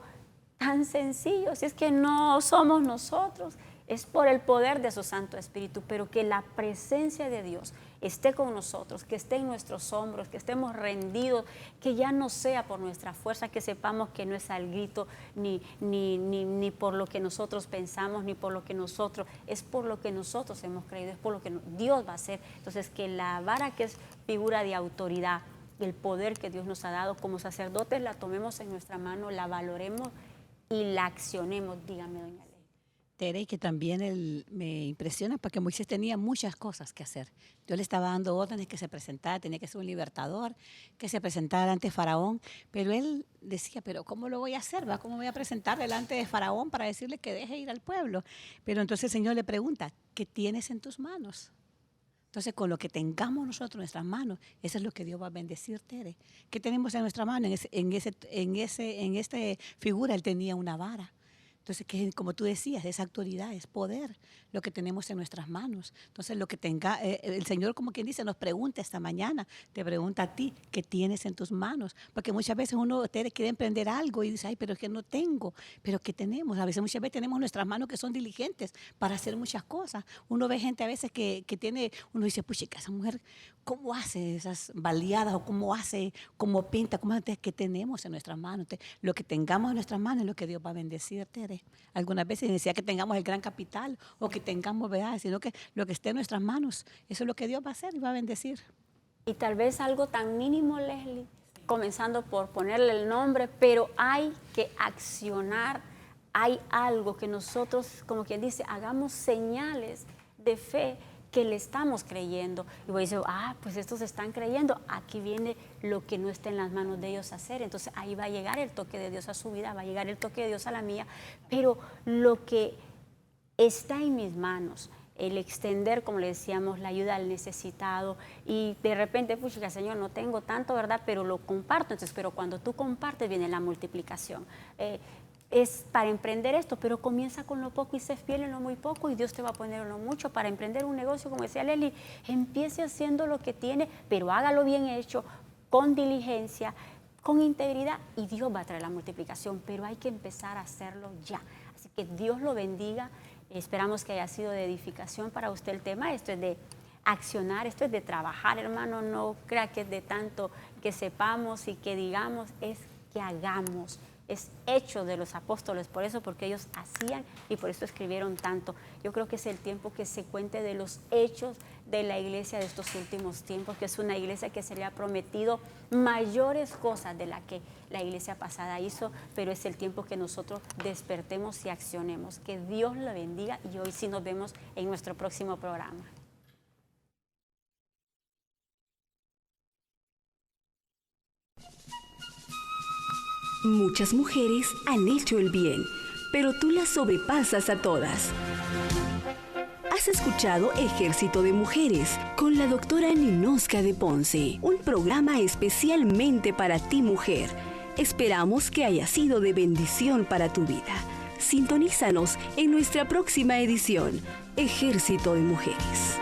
tan sencillo, si es que no somos nosotros, es por el poder de su Santo Espíritu, pero que la presencia de Dios esté con nosotros, que esté en nuestros hombros, que estemos rendidos, que ya no sea por nuestra fuerza, que sepamos que no es al grito, ni por lo que nosotros pensamos, ni por lo que nosotros, es por lo que nosotros hemos creído, es por lo que Dios va a hacer. Entonces, que la vara, que es figura de autoridad, el poder que Dios nos ha dado como sacerdotes, la tomemos en nuestra mano, la valoremos y la accionemos. Dígame, doña Ley. Tere, que también me impresiona porque Moisés tenía muchas cosas que hacer. Dios le estaba dando órdenes que se presentara, tenía que ser un libertador, que se presentara ante Faraón, pero él decía, pero ¿cómo lo voy a hacer? ¿Cómo voy a presentar delante de Faraón para decirle que deje ir al pueblo? Pero entonces el Señor le pregunta, ¿qué tienes en tus manos? Entonces, con lo que tengamos nosotros en nuestras manos, eso es lo que Dios va a bendecir, Tere. ¿Qué tenemos en nuestra mano? En esta figura, él tenía una vara. Entonces, que como tú decías, esa autoridad, es poder, lo que tenemos en nuestras manos. Entonces, lo que tenga, el Señor, como quien dice, nos pregunta esta mañana, te pregunta a ti, ¿qué tienes en tus manos? Porque muchas veces uno quiere emprender algo y dice, ay, pero es que no tengo. Pero ¿qué tenemos? A veces, muchas veces tenemos nuestras manos que son diligentes para hacer muchas cosas. Uno ve gente a veces que tiene, uno dice, pucha, esa mujer, ¿cómo hace esas baleadas? O ¿cómo hace, cómo pinta? ¿Cómo hace? ¿Qué tenemos en nuestras manos? Entonces, lo que tengamos en nuestras manos es lo que Dios va a bendecir, Tere. Algunas veces decía que tengamos el gran capital o que tengamos, ¿verdad? Sino que lo que esté en nuestras manos, eso es lo que Dios va a hacer y va a bendecir. Y tal vez algo tan mínimo, Leslie, comenzando por ponerle el nombre, pero hay que accionar, hay algo que nosotros, como quien dice, hagamos señales de fe que le estamos creyendo. Y voy a decir, pues estos están creyendo, aquí viene lo que no está en las manos de ellos hacer. Entonces ahí va a llegar el toque de Dios a su vida, va a llegar el toque de Dios a la mía, pero lo que está en mis manos, el extender, como le decíamos, la ayuda al necesitado, y de repente, pucha, Señor, no tengo tanto, ¿verdad? Pero lo comparto. Entonces, pero cuando tú compartes viene la multiplicación. Es para emprender esto, pero comienza con lo poco y sé fiel en lo muy poco y Dios te va a poner en lo mucho. Para emprender un negocio, como decía Leslie, empiece haciendo lo que tiene, pero hágalo bien hecho, con diligencia, con integridad, y Dios va a traer la multiplicación, pero hay que empezar a hacerlo ya. Así que Dios lo bendiga. Esperamos que haya sido de edificación para usted el tema. Esto es de accionar, esto es de trabajar, hermano. No crea que es de tanto que sepamos y que digamos, es que hagamos. Es hecho de los apóstoles, por eso, porque ellos hacían y por eso escribieron tanto. Yo creo que es el tiempo que se cuente de los hechos de la iglesia de estos últimos tiempos, que es una iglesia que se le ha prometido mayores cosas de la que la iglesia pasada hizo, pero es el tiempo que nosotros despertemos y accionemos. Que Dios la bendiga y hoy sí nos vemos en nuestro próximo programa. Muchas mujeres han hecho el bien, pero tú las sobrepasas a todas. Has escuchado Ejército de Mujeres con la doctora Ninosca de Ponce, un programa especialmente para ti, mujer. Esperamos que haya sido de bendición para tu vida. Sintonízanos en nuestra próxima edición, Ejército de Mujeres.